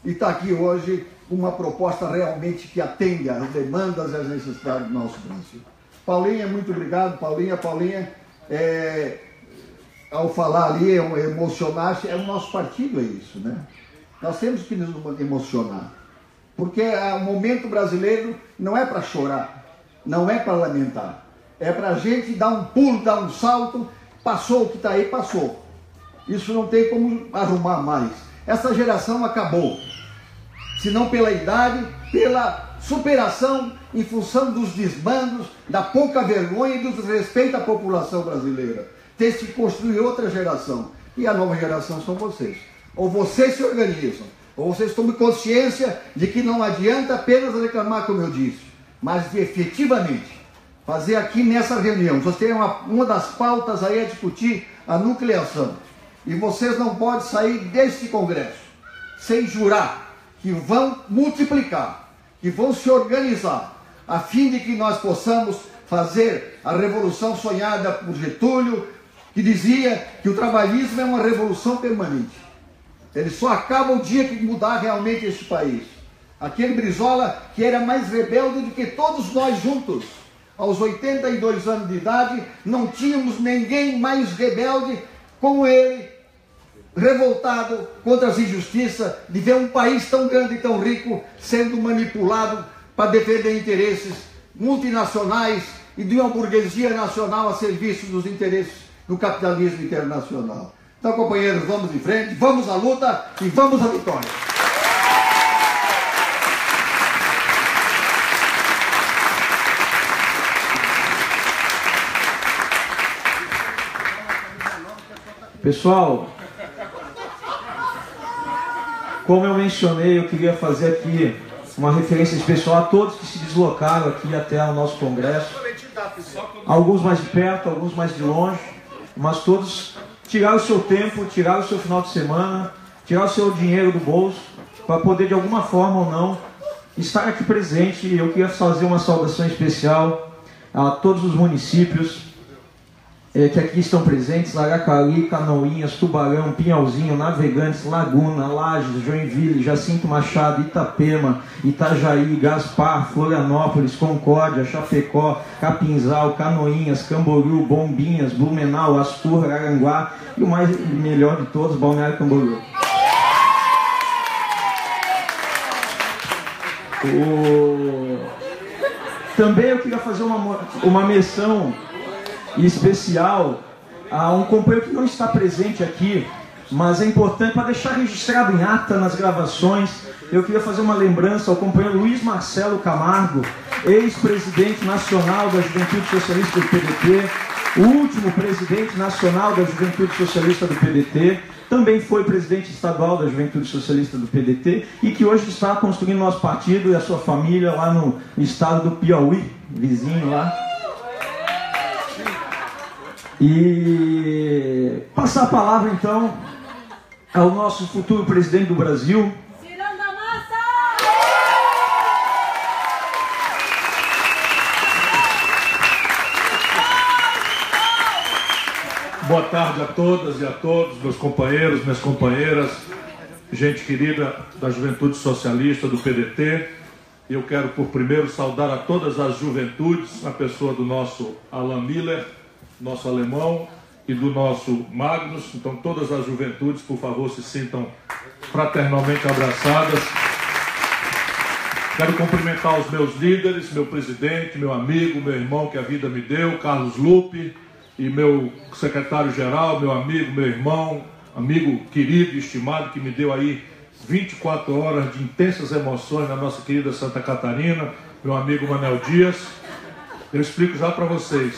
e está aqui hoje uma proposta realmente que atende às demandas e às necessidades do nosso Brasil. Paulinha, muito obrigado. Paulinha, ao falar ali, emocionar-se, o nosso partido é isso, né? Nós temos que nos emocionar, porque o momento brasileiro não é para chorar, não é para lamentar, é para a gente dar um pulo, dar um salto. Passou o que está aí, passou. Isso não tem como arrumar mais. Essa geração acabou. Se não pela idade, pela superação em função dos desmandos, da pouca vergonha e do desrespeito à população brasileira. Tem que construir outra geração. E a nova geração são vocês. Ou vocês se organizam, ou vocês tomam consciência de que não adianta apenas reclamar, como eu disse, mas de efetivamente fazer aqui nessa reunião. Você tem uma das pautas aí a discutir a nucleação. E vocês não podem sair desse congresso sem jurar que vão multiplicar, que vão se organizar, a fim de que nós possamos fazer a revolução sonhada por Getúlio, que dizia que o trabalhismo é uma revolução permanente. Ele só acaba o dia que mudar realmente este país. Aquele Brizola que era mais rebelde do que todos nós juntos. Aos 82 anos de idade, não tínhamos ninguém mais rebelde como ele, revoltado contra as injustiças de ver um país tão grande e tão rico sendo manipulado para defender interesses multinacionais e de uma burguesia nacional a serviço dos interesses do capitalismo internacional. Então, companheiros, vamos em frente, vamos à luta e vamos à vitória. Pessoal, como eu mencionei, eu queria fazer aqui uma referência especial a todos que se deslocaram aqui até o nosso congresso. Alguns mais de perto, alguns mais de longe, mas todos tiraram o seu tempo, tiraram o seu final de semana, tiraram o seu dinheiro do bolso para poder, de alguma forma ou não, estar aqui presente. E eu queria fazer uma saudação especial a todos os municípios que aqui estão presentes: Aracari, Canoinhas, Tubarão, Pinhalzinho, Navegantes, Laguna, Lages, Joinville, Jacinto Machado, Itapema, Itajaí, Gaspar, Florianópolis, Concórdia, Chapecó, Capinzal, Canoinhas, Camboriú, Bombinhas, Blumenau, Astur, Aranguá e o melhor de todos, Balneário Camboriú. Também eu queria fazer uma menção especial a um companheiro que não está presente aqui, mas é importante para deixar registrado em ata nas gravações. Eu queria fazer uma lembrança ao companheiro Luiz Marcelo Camargo, ex-presidente nacional da Juventude Socialista do PDT, o último presidente nacional da Juventude Socialista do PDT, também foi presidente estadual da Juventude Socialista do PDT e que hoje está construindo nosso partido e a sua família lá no estado do Piauí, vizinho lá. E passar a palavra então ao nosso futuro presidente do Brasil, Cirão da Massa! Boa tarde a todas e a todos, meus companheiros, minhas companheiras, gente querida da Juventude Socialista, do PDT. Eu quero, por primeiro, saudar a todas as juventudes, na pessoa do nosso Alan Miller, nosso alemão, e do nosso Magnus. Então, todas as juventudes, por favor, se sintam fraternalmente abraçadas. Quero cumprimentar os meus líderes, meu presidente, meu amigo, meu irmão que a vida me deu, Carlos Lupe, e meu secretário-geral, meu amigo, meu irmão, amigo querido e estimado, que me deu aí 24 horas de intensas emoções na nossa querida Santa Catarina, meu amigo Manel Dias. Eu explico já para vocês.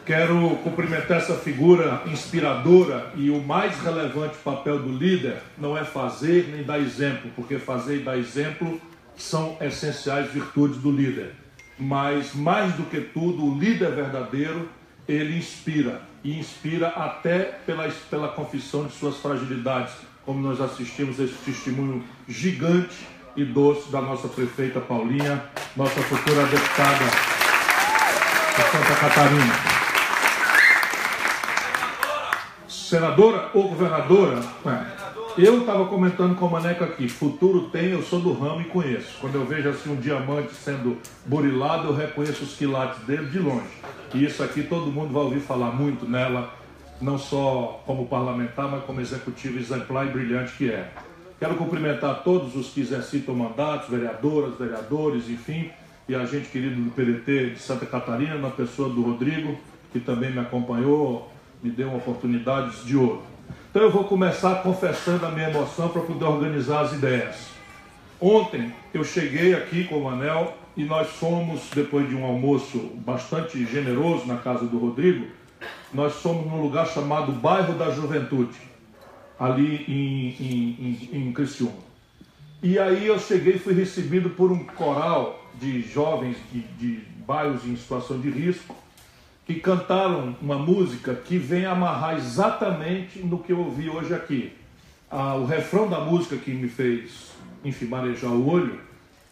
Quero cumprimentar essa figura inspiradora, e o mais relevante papel do líder não é fazer nem dar exemplo, porque fazer e dar exemplo são essenciais virtudes do líder. Mas, mais do que tudo, o líder verdadeiro, ele inspira, e inspira até pela confissão de suas fragilidades, como nós assistimos esse testemunho gigante e doce da nossa prefeita Paulinha, nossa futura deputada de Santa Catarina. Senadora ou governadora? Eu estava comentando com o Maneco aqui, futuro tem, eu sou do ramo e conheço. Quando eu vejo assim um diamante sendo burilado, eu reconheço os quilates dele de longe. E isso aqui todo mundo vai ouvir falar muito nela, não só como parlamentar, mas como executivo exemplar e brilhante que é. Quero cumprimentar todos os que exercitam mandatos, vereadoras, vereadores, enfim, e a gente querido do PDT de Santa Catarina, na pessoa do Rodrigo, que também me acompanhou, me deu oportunidades de ouro. Então eu vou começar confessando a minha emoção para poder organizar as ideias. Ontem eu cheguei aqui com o Manel e nós fomos, depois de um almoço bastante generoso na casa do Rodrigo, nós fomos num lugar chamado Bairro da Juventude, ali em Criciúma. E aí eu cheguei e fui recebido por um coral de jovens de bairros em situação de risco, que cantaram uma música que vem amarrar exatamente no que eu ouvi hoje aqui. O refrão da música que me fez, enfim, marejar o olho,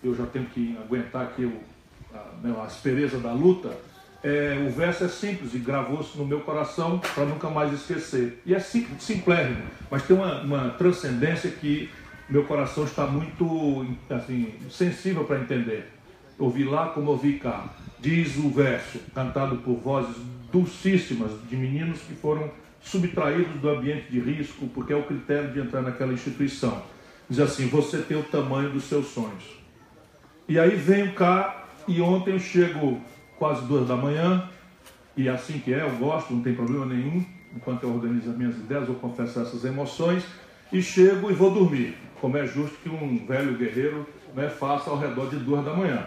eu já tenho que aguentar aqui a aspereza da luta, o verso é simples e gravou-se no meu coração para nunca mais esquecer. E é simplérrimo, mas tem uma transcendência que meu coração está muito assim, sensível para entender. Ouvi lá como ouvi cá. Diz o verso, cantado por vozes dulcíssimas de meninos que foram subtraídos do ambiente de risco, porque é o critério de entrar naquela instituição. Diz assim: você tem o tamanho dos seus sonhos. E aí venho cá, e ontem eu chego quase 2 da manhã, e assim que é, eu gosto, não tem problema nenhum, enquanto eu organizo as minhas ideias, eu confesso essas emoções, e chego e vou dormir, como é justo que um velho guerreiro, né, faça ao redor de 2 da manhã.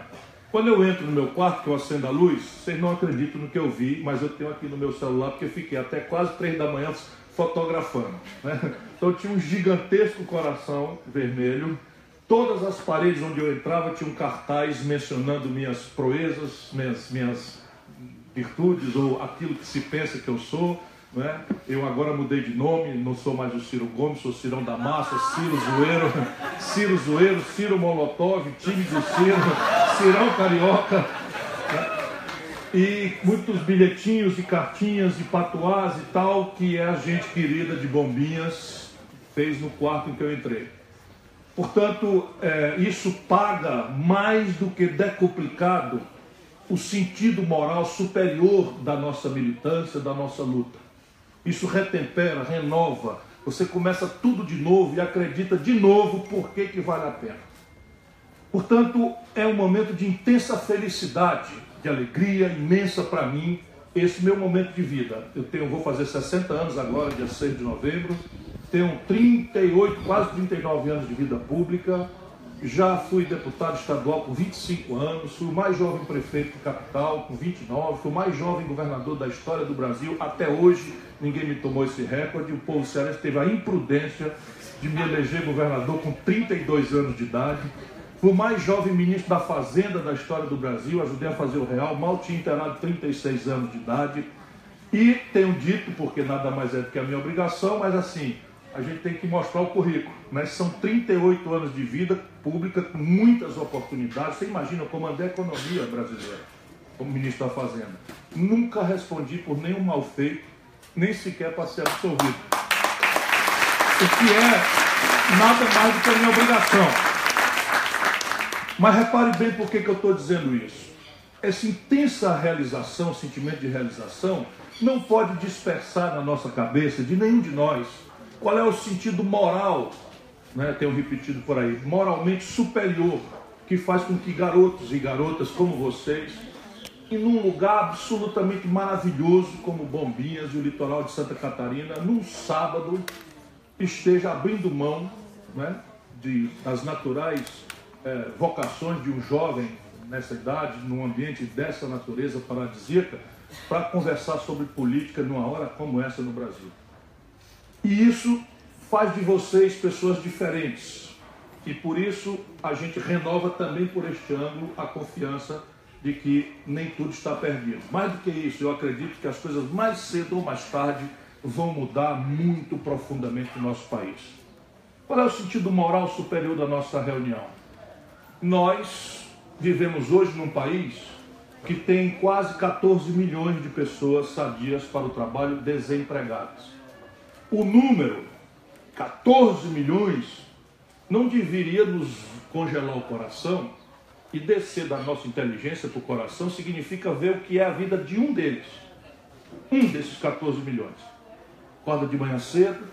Quando eu entro no meu quarto, que eu acendo a luz, vocês não acreditam no que eu vi, mas eu tenho aqui no meu celular, porque eu fiquei até quase 3 da manhã fotografando, né? Então tinha um gigantesco coração vermelho, todas as paredes onde eu entrava tinha um cartaz mencionando minhas proezas, minhas virtudes, ou aquilo que se pensa que eu sou, né? Eu agora mudei de nome, não sou mais o Ciro Gomes, sou Cirão da Massa, Ciro Zoeiro, Ciro Molotov, time do Ciro, Cirão Carioca, né? E muitos bilhetinhos e cartinhas e patuás e tal, que a gente querida de Bombinhas fez no quarto em que eu entrei. Portanto, isso paga mais do que decuplicado o sentido moral superior da nossa militância, da nossa luta. Isso retempera, renova, você começa tudo de novo e acredita de novo por que vale a pena. Portanto, é um momento de intensa felicidade, de alegria imensa para mim, esse meu momento de vida. Eu vou fazer 60 anos agora, dia 6 de novembro, tenho 38, quase 39 anos de vida pública, já fui deputado estadual com 25 anos, fui o mais jovem prefeito de capital com 29, fui o mais jovem governador da história do Brasil, até hoje ninguém me tomou esse recorde, o povo cearense teve a imprudência de me eleger governador com 32 anos de idade, fui o mais jovem ministro da Fazenda da história do Brasil, ajudei a fazer o real, mal tinha inteirado 36 anos de idade, e tenho dito, porque nada mais é do que a minha obrigação, mas assim, a gente tem que mostrar o currículo, né? São 38 anos de vida pública com muitas oportunidades. Você imagina, eu comandei a economia brasileira como ministro da Fazenda. Nunca respondi por nenhum mal feito, nem sequer para ser absolvido. O que é nada mais do que a minha obrigação. Mas repare bem por que eu estou dizendo isso. Essa intensa realização, sentimento de realização, não pode dispersar na nossa cabeça, de nenhum de nós, qual é o sentido moral, né, tenho repetido por aí, moralmente superior, que faz com que garotos e garotas como vocês, em um lugar absolutamente maravilhoso como Bombinhas e o litoral de Santa Catarina, num sábado, esteja abrindo mão, né, das naturais vocações de um jovem nessa idade, num ambiente dessa natureza paradisíaca, para conversar sobre política numa hora como essa no Brasil. E isso faz de vocês pessoas diferentes. E por isso a gente renova também por este ângulo a confiança de que nem tudo está perdido. Mais do que isso, eu acredito que as coisas mais cedo ou mais tarde vão mudar muito profundamente no nosso país. Qual é o sentido moral superior da nossa reunião? Nós vivemos hoje num país que tem quase 14 milhões de pessoas sadias para o trabalho desempregadas. O número, 14 milhões, não deveria nos congelar o coração, e descer da nossa inteligência para o coração significa ver o que é a vida de um deles. Um desses 14 milhões. Acorda de manhã cedo,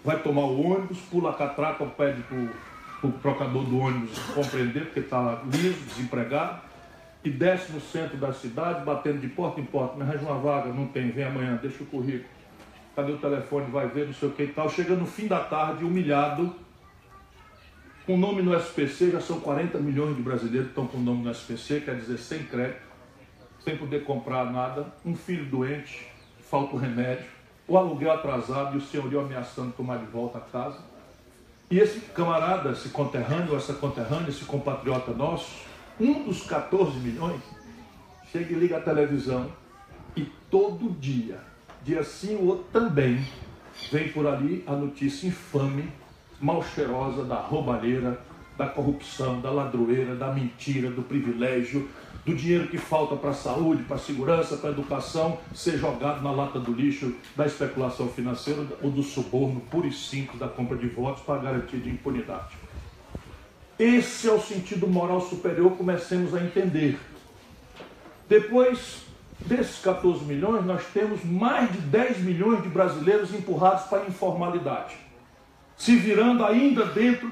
vai tomar o ônibus, pula a catraca, pede para o trocador do ônibus compreender, porque está liso, desempregado, e desce no centro da cidade, batendo de porta em porta. Me arranja uma vaga, não tem, vem amanhã, deixa o currículo. Cadê o telefone, vai ver, não sei o que e tal. Chega no fim da tarde, humilhado, com nome no SPC, já são 40 milhões de brasileiros que estão com nome no SPC, quer dizer, sem crédito, sem poder comprar nada, um filho doente, falta o remédio, o aluguel atrasado e o senhorio ameaçando tomar de volta a casa. E esse camarada, esse conterrâneo, essa conterrânea, esse compatriota nosso, um dos 14 milhões, chega e liga a televisão e todo dia sim ou outro também, vem por ali a notícia infame, mal cheirosa da roubalheira, da corrupção, da ladroeira, da mentira, do privilégio, do dinheiro que falta para a saúde, para a segurança, para a educação, ser jogado na lata do lixo, da especulação financeira ou do suborno puro e simples da compra de votos para garantia de impunidade. Esse é o sentido moral superior, comecemos a entender. Depois desses 14 milhões, nós temos mais de 10 milhões de brasileiros empurrados para a informalidade, se virando ainda dentro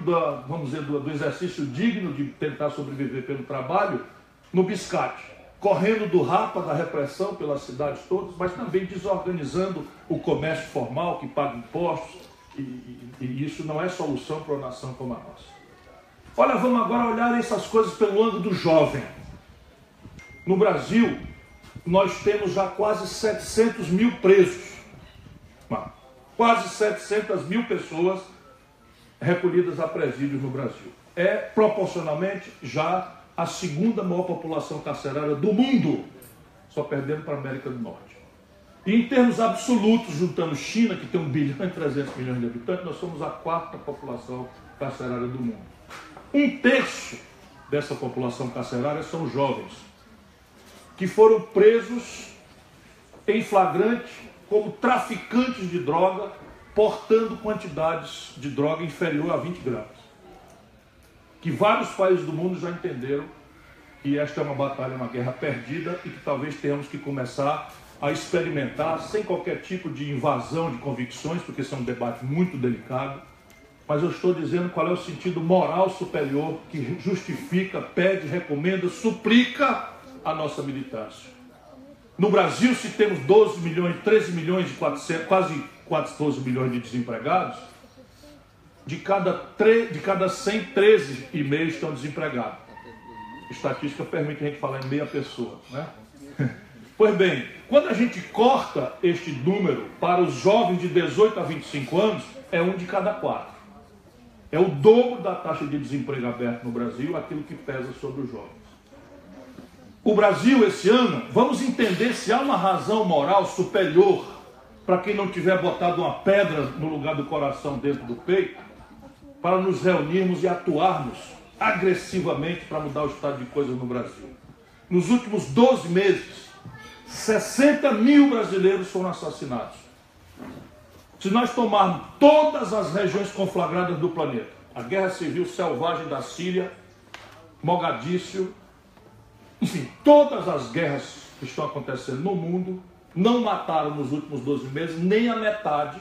vamos dizer, do exercício digno de tentar sobreviver pelo trabalho, no biscate, correndo do rapa da repressão pelas cidades todas, mas também desorganizando o comércio formal que paga impostos, e isso não é solução para uma nação como a nossa. Olha, vamos agora olhar essas coisas pelo ângulo do jovem. No Brasil, nós temos já quase 700 mil presos, quase 700 mil pessoas recolhidas a presídios no Brasil. É proporcionalmente já a segunda maior população carcerária do mundo, só perdendo para a América do Norte. E em termos absolutos, juntando China, que tem 1 bilhão e 300 milhões de habitantes, nós somos a 4ª população carcerária do mundo. 1/3 dessa população carcerária são jovens, que foram presos em flagrante como traficantes de droga, portando quantidades de droga inferior a 20 gramas. Que vários países do mundo já entenderam que esta é uma batalha, uma guerra perdida e que talvez tenhamos que começar a experimentar sem qualquer tipo de invasão de convicções, porque esse é um debate muito delicado, mas eu estou dizendo qual é o sentido moral superior que justifica, pede, recomenda, suplica a nossa militância. No Brasil, se temos 12 milhões, 13 milhões de 400, quase 14 milhões de desempregados, de cada 100, 13,5 estão desempregados. A estatística permite a gente falar em meia pessoa, né? Pois bem, quando a gente corta este número para os jovens de 18 a 25 anos, é 1 de cada 4. É o dobro da taxa de desemprego aberto no Brasil, aquilo que pesa sobre os jovens. O Brasil, esse ano, vamos entender se há uma razão moral superior para quem não tiver botado uma pedra no lugar do coração dentro do peito, para nos reunirmos e atuarmos agressivamente para mudar o estado de coisas no Brasil. Nos últimos 12 meses, 60 mil brasileiros foram assassinados. Se nós tomarmos todas as regiões conflagradas do planeta, a guerra civil selvagem da Síria, Mogadíscio, enfim, todas as guerras que estão acontecendo no mundo, não mataram nos últimos 12 meses nem a metade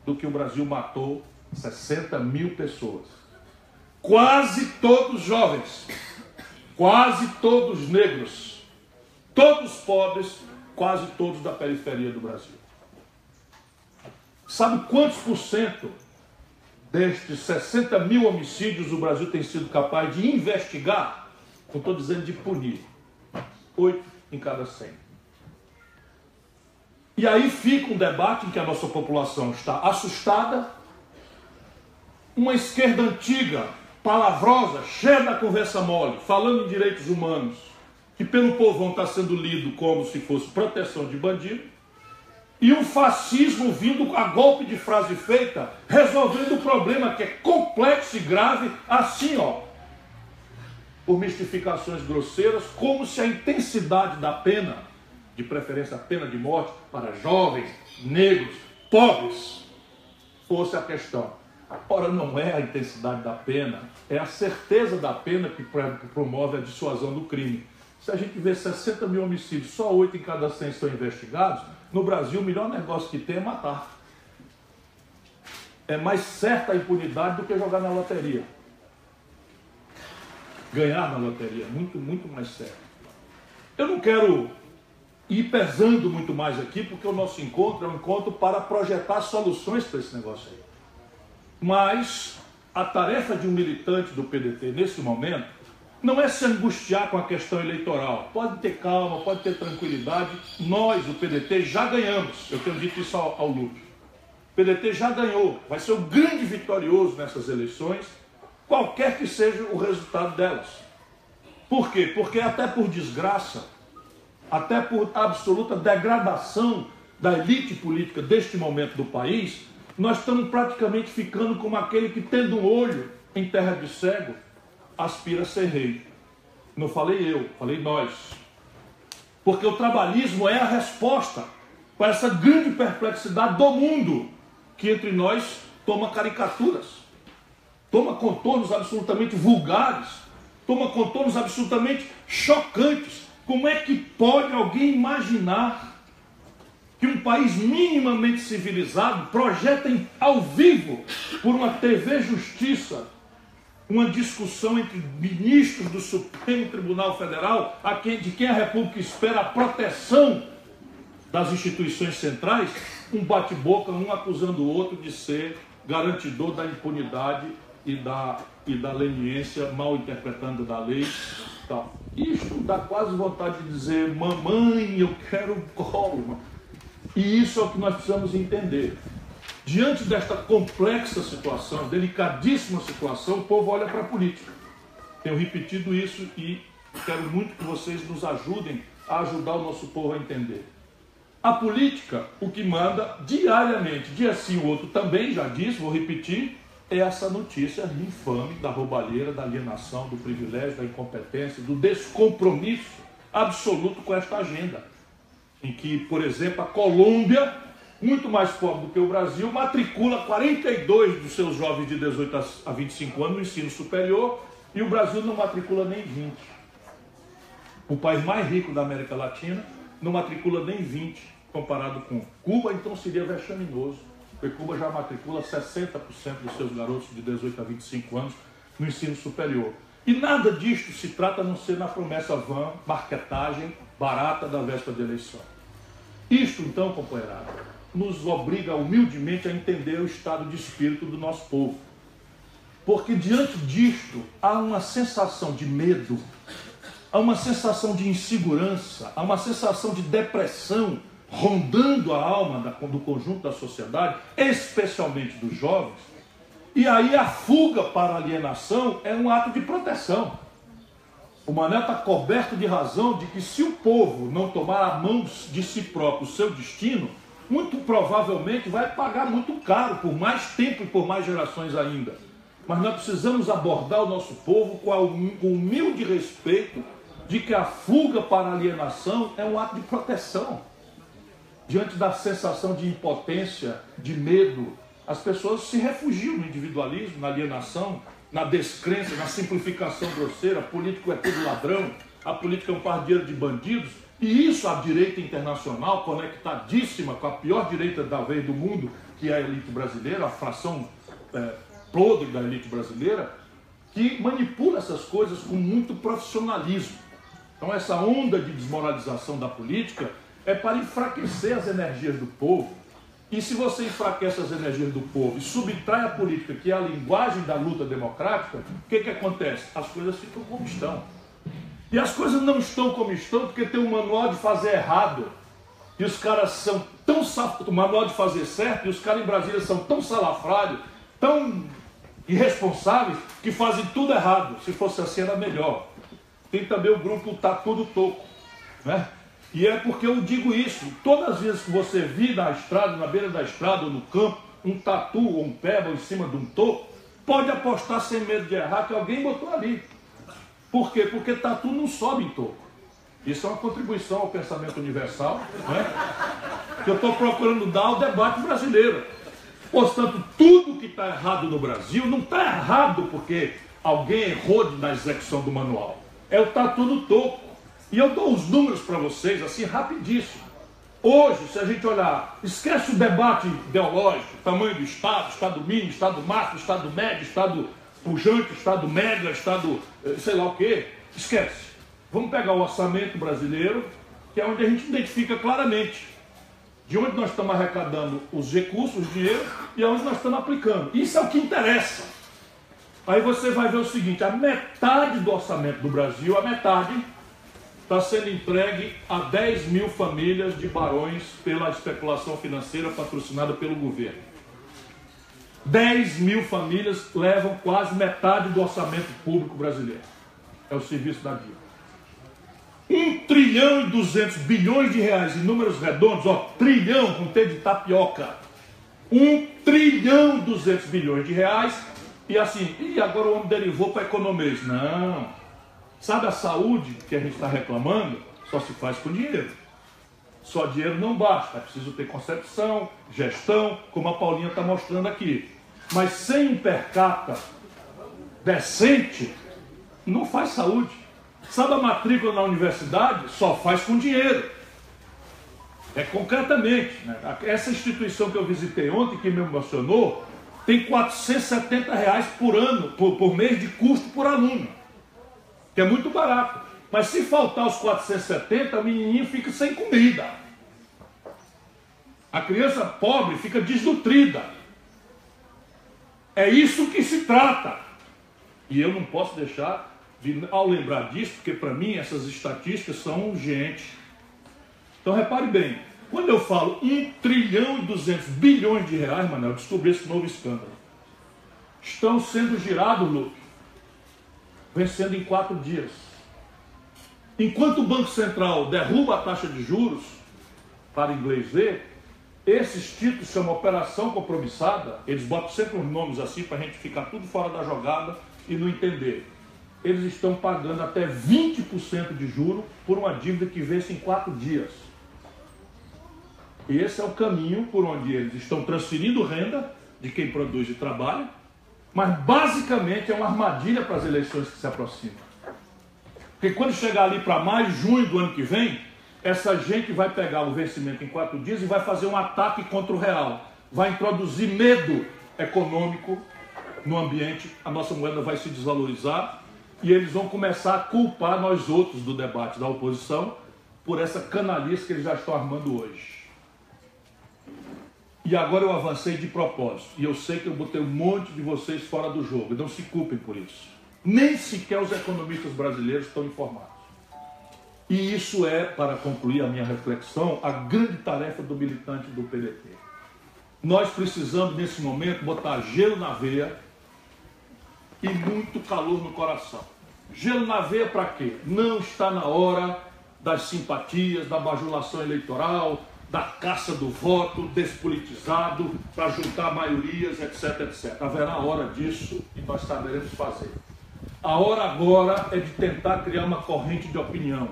do que o Brasil matou, 60 mil pessoas. Quase todos jovens, quase todos negros, todos pobres, quase todos da periferia do Brasil. Sabe quantos por cento destes 60 mil homicídios o Brasil tem sido capaz de investigar? Não estou dizendo de punir. 8 em cada 100. E aí fica um debate em que a nossa população está assustada, uma esquerda antiga, palavrosa, cheia da conversa mole, falando em direitos humanos, que pelo povão está sendo lido como se fosse proteção de bandido, e um fascismo vindo a golpe de frase feita, resolvendo o problema que é complexo e grave, assim, ó, por mistificações grosseiras, como se a intensidade da pena, de preferência a pena de morte, para jovens, negros, pobres, fosse a questão. Ora, não é a intensidade da pena, é a certeza da pena que promove a dissuasão do crime. Se a gente vê 60 mil homicídios, só 8 em cada 100 são investigados, no Brasil o melhor negócio que tem é matar. É mais certa a impunidade do que jogar na loteria. Ganhar na loteria, muito, muito mais certo. Eu não quero ir pesando muito mais aqui, porque o nosso encontro é um encontro para projetar soluções para esse negócio aí. Mas a tarefa de um militante do PDT nesse momento não é se angustiar com a questão eleitoral. Pode ter calma, pode ter tranquilidade. Nós, o PDT, já ganhamos. Eu tenho dito isso ao Lupe. O PDT já ganhou. Vai ser o grande vitorioso nessas eleições, qualquer que seja o resultado delas. Por quê? Porque até por desgraça, até por absoluta degradação da elite política deste momento do país, nós estamos praticamente ficando como aquele que, tendo um olho em terra de cego, aspira a ser rei. Não falei eu, falei nós. Porque o trabalhismo é a resposta para essa grande perplexidade do mundo, que entre nós toma caricaturas, toma contornos absolutamente vulgares, toma contornos absolutamente chocantes. Como é que pode alguém imaginar que um país minimamente civilizado projeta ao vivo, por uma TV Justiça, uma discussão entre ministros do Supremo Tribunal Federal, de quem a República espera a proteção das instituições centrais, um bate-boca, um acusando o outro de ser garantidor da impunidade e da leniência, mal interpretando da lei. Tal. Isto dá quase vontade de dizer: mamãe, eu quero colo. E isso é o que nós precisamos entender. Diante desta complexa situação, delicadíssima situação, o povo olha para a política. Tenho repetido isso e quero muito que vocês nos ajudem a ajudar o nosso povo a entender. A política, o que manda diariamente, dia sim o outro também, já disse, vou repetir, é essa notícia infame da roubalheira, da alienação, do privilégio, da incompetência, do descompromisso absoluto com esta agenda. Em que, por exemplo, a Colômbia, muito mais pobre do que o Brasil, matricula 42 dos seus jovens de 18 a 25 anos no ensino superior, e o Brasil não matricula nem 20. O país mais rico da América Latina não matricula nem 20, comparado com Cuba, então seria vexaminoso, porque Cuba já matricula 60% dos seus garotos de 18 a 25 anos no ensino superior. E nada disto se trata a não ser na promessa vã, marketagem barata da véspera de eleição. Isto, então, companheirada, nos obriga humildemente a entender o estado de espírito do nosso povo. Porque diante disto há uma sensação de medo, há uma sensação de insegurança, há uma sensação de depressão rondando a alma do conjunto da sociedade, especialmente dos jovens. E aí a fuga para a alienação é um ato de proteção. O Mané está coberto de razão de que se o povo não tomar a mão de si próprio o seu destino, muito provavelmente vai pagar muito caro, por mais tempo e por mais gerações ainda. Mas nós precisamos abordar o nosso povo com o humilde respeito de que a fuga para a alienação é um ato de proteção. diante da sensação de impotência, de medo, as pessoas se refugiam no individualismo, na alienação, na descrença, na simplificação grosseira. Político é tudo ladrão, a política é um par de bandidos. E isso a direita internacional, conectadíssima com a pior direita da vez do mundo, que é a elite brasileira, a fração podre da elite brasileira, que manipula essas coisas com muito profissionalismo. Então essa onda de desmoralização da política é para enfraquecer as energias do povo. E se você enfraquece as energias do povo e subtrai a política, que é a linguagem da luta democrática, o que acontece? As coisas ficam como estão. E as coisas não estão como estão porque tem um manual de fazer errado. E os caras são tão o manual de fazer certo, e os caras em Brasília são tão salafrários, tão irresponsáveis, que fazem tudo errado. Se fosse assim era melhor. Tem também o grupo Tá Tudo Toco, né? E é porque eu digo isso, todas as vezes que você vir na estrada, na beira da estrada ou no campo, um tatu ou um peba em cima de um toco, pode apostar sem medo de errar que alguém botou ali. Por quê? Porque tatu não sobe em toco. Isso é uma contribuição ao pensamento universal, né? Que eu estou procurando dar ao debate brasileiro. Portanto, tudo que está errado no Brasil não está errado porque alguém errou na execução do manual. É o tatu no toco. E eu dou os números para vocês, assim, rapidíssimo. Hoje, se a gente olhar, esquece o debate ideológico, tamanho do Estado, Estado mínimo, Estado máximo, Estado médio, Estado pujante, Estado mega, Estado sei lá o quê. Esquece. Vamos pegar o orçamento brasileiro, que é onde a gente identifica claramente de onde nós estamos arrecadando os recursos, o dinheiro, e aonde nós estamos aplicando. Isso é o que interessa. Aí você vai ver o seguinte, a metade do orçamento do Brasil, a metade, está sendo entregue a 10 mil famílias de barões pela especulação financeira patrocinada pelo governo. 10 mil famílias levam quase metade do orçamento público brasileiro. É o serviço da dívida. 1 trilhão e 200 bilhões de reais em números redondos, ó, trilhão com T de tapioca. 1 trilhão e 200 bilhões de reais. E assim, e agora o homem derivou para economês. Não. Sabe a saúde que a gente está reclamando? Só se faz com dinheiro. Só dinheiro não basta. É preciso ter concepção, gestão, como a Paulinha está mostrando aqui. Mas sem um per capita decente, não faz saúde. Sabe a matrícula na universidade? Só faz com dinheiro. É concretamente, né? Essa instituição que eu visitei ontem, que me emocionou, tem R$470 por ano, por mês de custo por aluno. Que é muito barato. Mas se faltar os 470, a menininha fica sem comida. A criança pobre fica desnutrida. É isso que se trata. E eu não posso deixar de, ao lembrar disso, porque para mim essas estatísticas são urgentes. Então repare bem, quando eu falo 1 trilhão e 200 bilhões de reais, Manuel, eu descobri esse novo escândalo. Estão sendo girados, Luke, vencendo em 4 dias. Enquanto o Banco Central derruba a taxa de juros, para inglês ver, esses títulos chamam operação compromissada, eles botam sempre uns nomes assim para a gente ficar tudo fora da jogada e não entender. Eles estão pagando até 20% de juro por uma dívida que vence em 4 dias. E esse é o caminho por onde eles estão transferindo renda de quem produz e trabalha, mas basicamente é uma armadilha para as eleições que se aproximam. Porque quando chegar ali para maio, junho do ano que vem, essa gente vai pegar o vencimento em 4 dias e vai fazer um ataque contra o real. Vai introduzir medo econômico no ambiente, a nossa moeda vai se desvalorizar e eles vão começar a culpar nós outros do debate da oposição por essa canalice que eles já estão armando hoje. E agora eu avancei de propósito. E eu sei que eu botei um monte de vocês fora do jogo. Não se culpem por isso. Nem sequer os economistas brasileiros estão informados. E isso é, para concluir a minha reflexão, a grande tarefa do militante do PDT. Nós precisamos, nesse momento, botar gelo na veia e muito calor no coração. Gelo na veia para quê? Não está na hora das simpatias, da bajulação eleitoral, da caça do voto despolitizado para juntar maiorias, etc, etc. Haverá hora disso e nós saberemos fazer. A hora agora é de tentar criar uma corrente de opinião.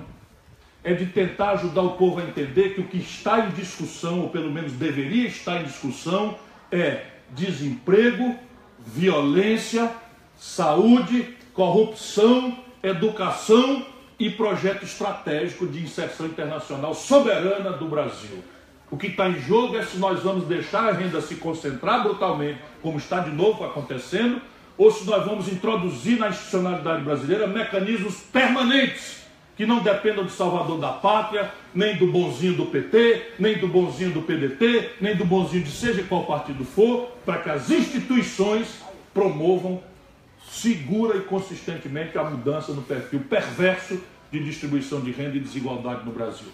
é de tentar ajudar o povo a entender que o que está em discussão, ou pelo menos deveria estar em discussão, é desemprego, violência, saúde, corrupção, educação e projeto estratégico de inserção internacional soberana do Brasil. O que está em jogo é se nós vamos deixar a renda se concentrar brutalmente, como está de novo acontecendo, ou se nós vamos introduzir na institucionalidade brasileira mecanismos permanentes que não dependam do salvador da pátria, nem do bonzinho do PT, nem do bonzinho do PDT, nem do bonzinho de seja qual partido for, para que as instituições promovam segura e consistentemente a mudança no perfil perverso de distribuição de renda e desigualdade no Brasil.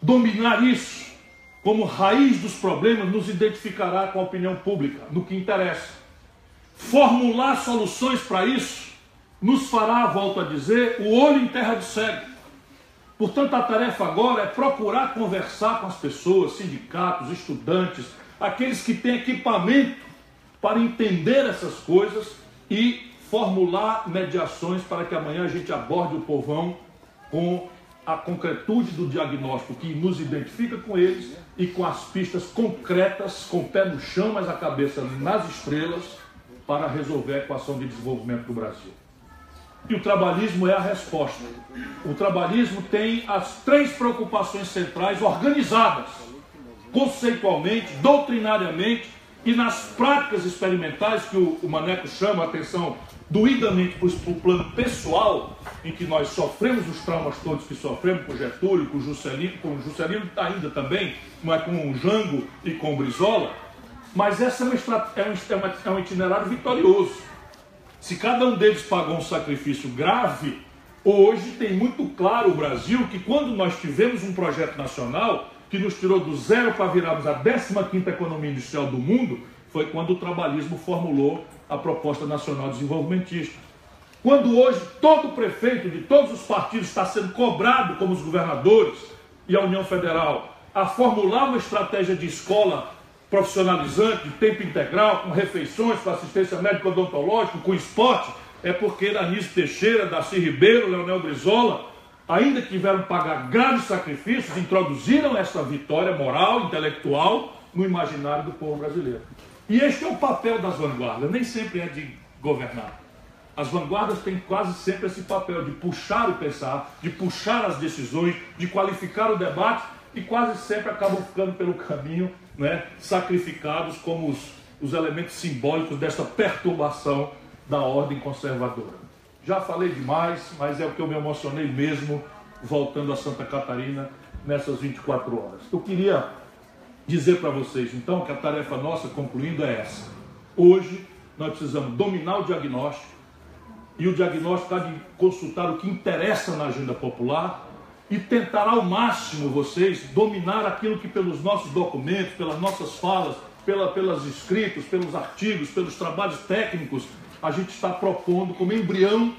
Dominar isso como raiz dos problemas nos identificará com a opinião pública, no que interessa. Formular soluções para isso nos fará, volto a dizer, o olho em terra de cego. Portanto, a tarefa agora é procurar conversar com as pessoas, sindicatos, estudantes, aqueles que têm equipamento para entender essas coisas e formular mediações para que amanhã a gente aborde o povão com a concretude do diagnóstico que nos identifica com eles e com as pistas concretas, com o pé no chão, mas a cabeça nas estrelas, para resolver a equação de desenvolvimento do Brasil. E o trabalhismo é a resposta. O trabalhismo tem as 3 preocupações centrais organizadas, conceitualmente, doutrinariamente e nas práticas experimentais que o Maneco chama a atenção doidamente para o plano pessoal, em que nós sofremos os traumas todos que sofremos com Getúlio, com Juscelino ainda também, mas com o Jango e com o Brizola. Mas essa é um itinerário vitorioso. Se cada um deles pagou um sacrifício grave, hoje tem muito claro o Brasil que quando nós tivemos um projeto nacional que nos tirou do zero para virarmos a 15ª economia industrial do mundo, foi quando o trabalhismo formulou a proposta nacional desenvolvimentista. Quando hoje todo prefeito de todos os partidos está sendo cobrado, como os governadores e a União Federal, a formular uma estratégia de escola profissionalizante, de tempo integral, com refeições, com assistência médico-odontológica, com esporte, é porque Anísio Teixeira, Darcy Ribeiro, Leonel Brizola, ainda que tiveram que pagar graves sacrifícios, introduziram essa vitória moral, intelectual, no imaginário do povo brasileiro. E este é o papel das vanguardas, nem sempre é de governar. As vanguardas têm quase sempre esse papel de puxar o pensar, de puxar as decisões, de qualificar o debate e quase sempre acabam ficando pelo caminho, né, sacrificados como os elementos simbólicos dessa perturbação da ordem conservadora. Já falei demais, mas é o que eu me emocionei mesmo voltando a Santa Catarina nessas 24 horas. Eu queria dizer para vocês, então, que a tarefa nossa, concluindo, é essa. Hoje, nós precisamos dominar o diagnóstico, e o diagnóstico está de consultar o que interessa na agenda popular e tentar ao máximo vocês dominar aquilo que pelos nossos documentos, pelas nossas falas, pelos escritos, pelos artigos, pelos trabalhos técnicos, a gente está propondo como embrião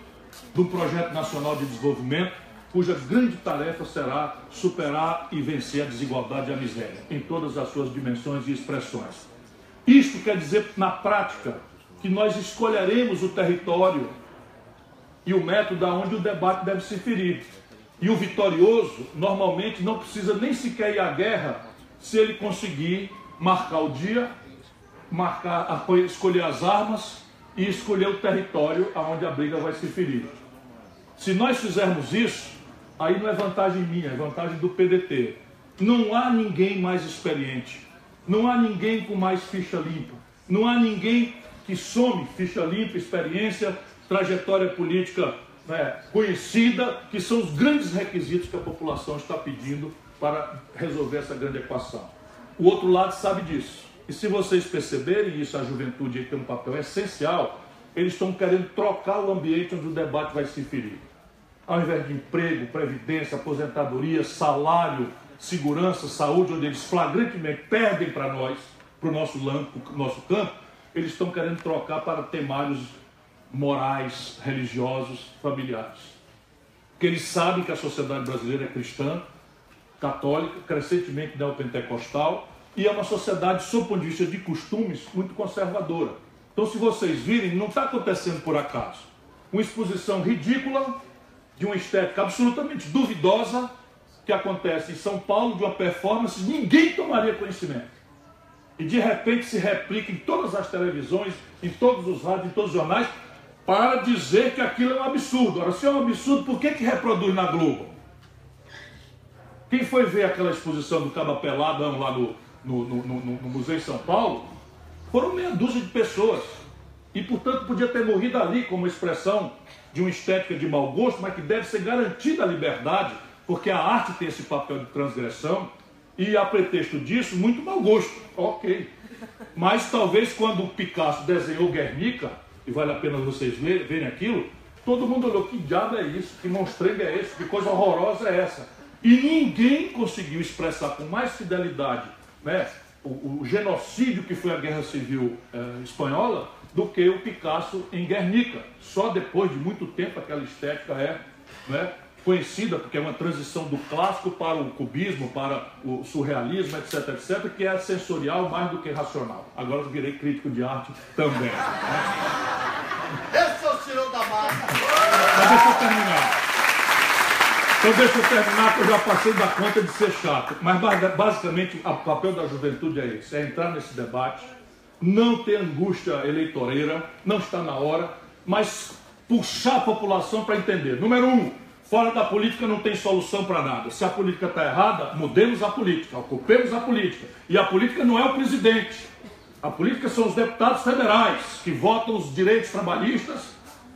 do Projeto Nacional de Desenvolvimento, cuja grande tarefa será superar e vencer a desigualdade e a miséria, em todas as suas dimensões e expressões. Isto quer dizer, na prática, que nós escolheremos o território e o método aonde o debate deve se ferir. E o vitorioso, normalmente, não precisa nem sequer ir à guerra se ele conseguir marcar o dia, escolher as armas e escolher o território aonde a briga vai se ferir. Se nós fizermos isso, aí não é vantagem minha, é vantagem do PDT. Não há ninguém mais experiente, não há ninguém com mais ficha limpa, não há ninguém que some ficha limpa, experiência, trajetória política, né, conhecida, que são os grandes requisitos que a população está pedindo para resolver essa grande equação. O outro lado sabe disso. E se vocês perceberem isso, a juventude aí tem um papel essencial, eles estão querendo trocar o ambiente onde o debate vai se ferir. Ao invés de emprego, previdência, aposentadoria, salário, segurança, saúde, onde eles flagrantemente perdem para nós, para o nosso campo, eles estão querendo trocar para temários morais, religiosos, familiares. Porque eles sabem que a sociedade brasileira é cristã, católica, crescentemente neopentecostal, e é uma sociedade, sob o ponto de vista de costumes, muito conservadora. Então, se vocês virem, não está acontecendo por acaso. Uma exposição ridícula, de uma estética absolutamente duvidosa, que acontece em São Paulo, de uma performance, ninguém tomaria conhecimento. E de repente se replica em todas as televisões, em todos os rádios, em todos os jornais, para dizer que aquilo é um absurdo. Ora, se é um absurdo, por que reproduz na Globo? Quem foi ver aquela exposição do Caba Peladão lá no Museu em São Paulo, foram meia dúzia de pessoas. E, portanto, podia ter morrido ali como expressão de uma estética de mau gosto, mas que deve ser garantida a liberdade, porque a arte tem esse papel de transgressão, e a pretexto disso, muito mau gosto. Ok. Mas talvez quando o Picasso desenhou Guernica, e vale a pena vocês verem aquilo, todo mundo olhou, que diabo é isso? Que monstrengo é esse? Que coisa horrorosa é essa? E ninguém conseguiu expressar com mais fidelidade, né, o genocídio que foi a Guerra Civil Espanhola, do que o Picasso em Guernica. Só depois de muito tempo aquela estética é, né, conhecida, porque é uma transição do clássico para o cubismo, para o surrealismo, etc, etc, que é sensorial mais do que racional. Agora eu virei crítico de arte também. Esse é o senhor da mata. Mas deixa eu terminar. Então deixa eu terminar, que eu já passei da conta de ser chato. Mas basicamente o papel da juventude é esse, é entrar nesse debate, não ter angústia eleitoreira, não está na hora, mas puxar a população para entender. Número 1, fora da política não tem solução para nada. Se a política está errada, mudemos a política, ocupemos a política. E a política não é o presidente. A política são os deputados federais, que votam os direitos trabalhistas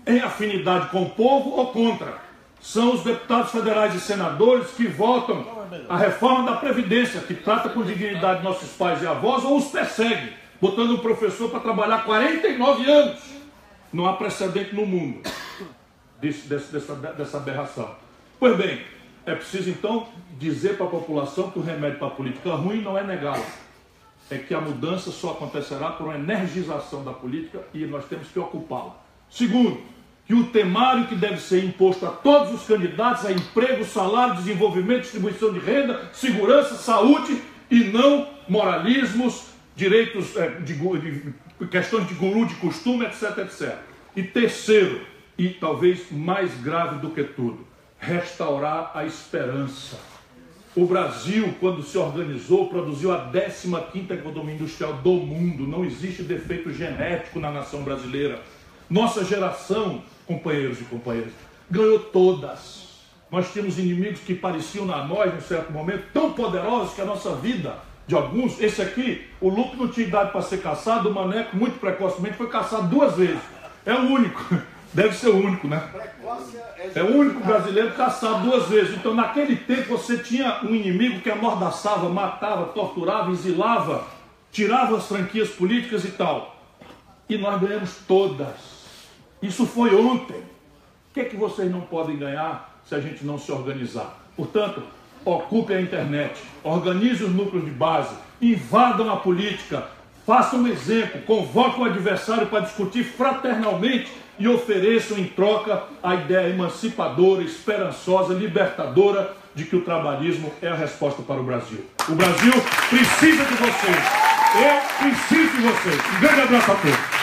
em afinidade com o povo ou contra. São os deputados federais e senadores que votam a reforma da Previdência, que trata com dignidade nossos pais e avós ou os persegue, botando um professor para trabalhar 49 anos. Não há precedente no mundo dessa aberração. Pois bem, é preciso então dizer para a população que o remédio para a política ruim não é negá-la. É que a mudança só acontecerá por uma energização da política e nós temos que ocupá-la. Segundo, que o temário que deve ser imposto a todos os candidatos é emprego, salário, desenvolvimento, distribuição de renda, segurança, saúde e não moralismos, direitos, questões de guru, de costume, etc, etc. E terceiro, e talvez mais grave do que tudo, restaurar a esperança. O Brasil, quando se organizou, produziu a 15ª economia industrial do mundo. Não existe defeito genético na nação brasileira. Nossa geração, companheiros e companheiras, ganhou todas. Nós tínhamos inimigos que pareciam a nós, em certo momento, tão poderosos que a nossa vida, de alguns, esse aqui, o Lupe não tinha idade para ser caçado, o Maneco, muito precocemente, foi caçado 2 vezes. É o único, deve ser o único, né? É o único brasileiro caçado 2 vezes. Então, naquele tempo, você tinha um inimigo que amordaçava, matava, torturava, exilava, tirava as franquias políticas e tal. E nós ganhamos todas. Isso foi ontem. O que é que vocês não podem ganhar se a gente não se organizar? Portanto, ocupe a internet, organize os núcleos de base, invadam a política, façam um exemplo, convoquem o adversário para discutir fraternalmente e ofereçam em troca a ideia emancipadora, esperançosa, libertadora de que o trabalhismo é a resposta para o Brasil. O Brasil precisa de vocês. Eu preciso de vocês. Um grande abraço a todos.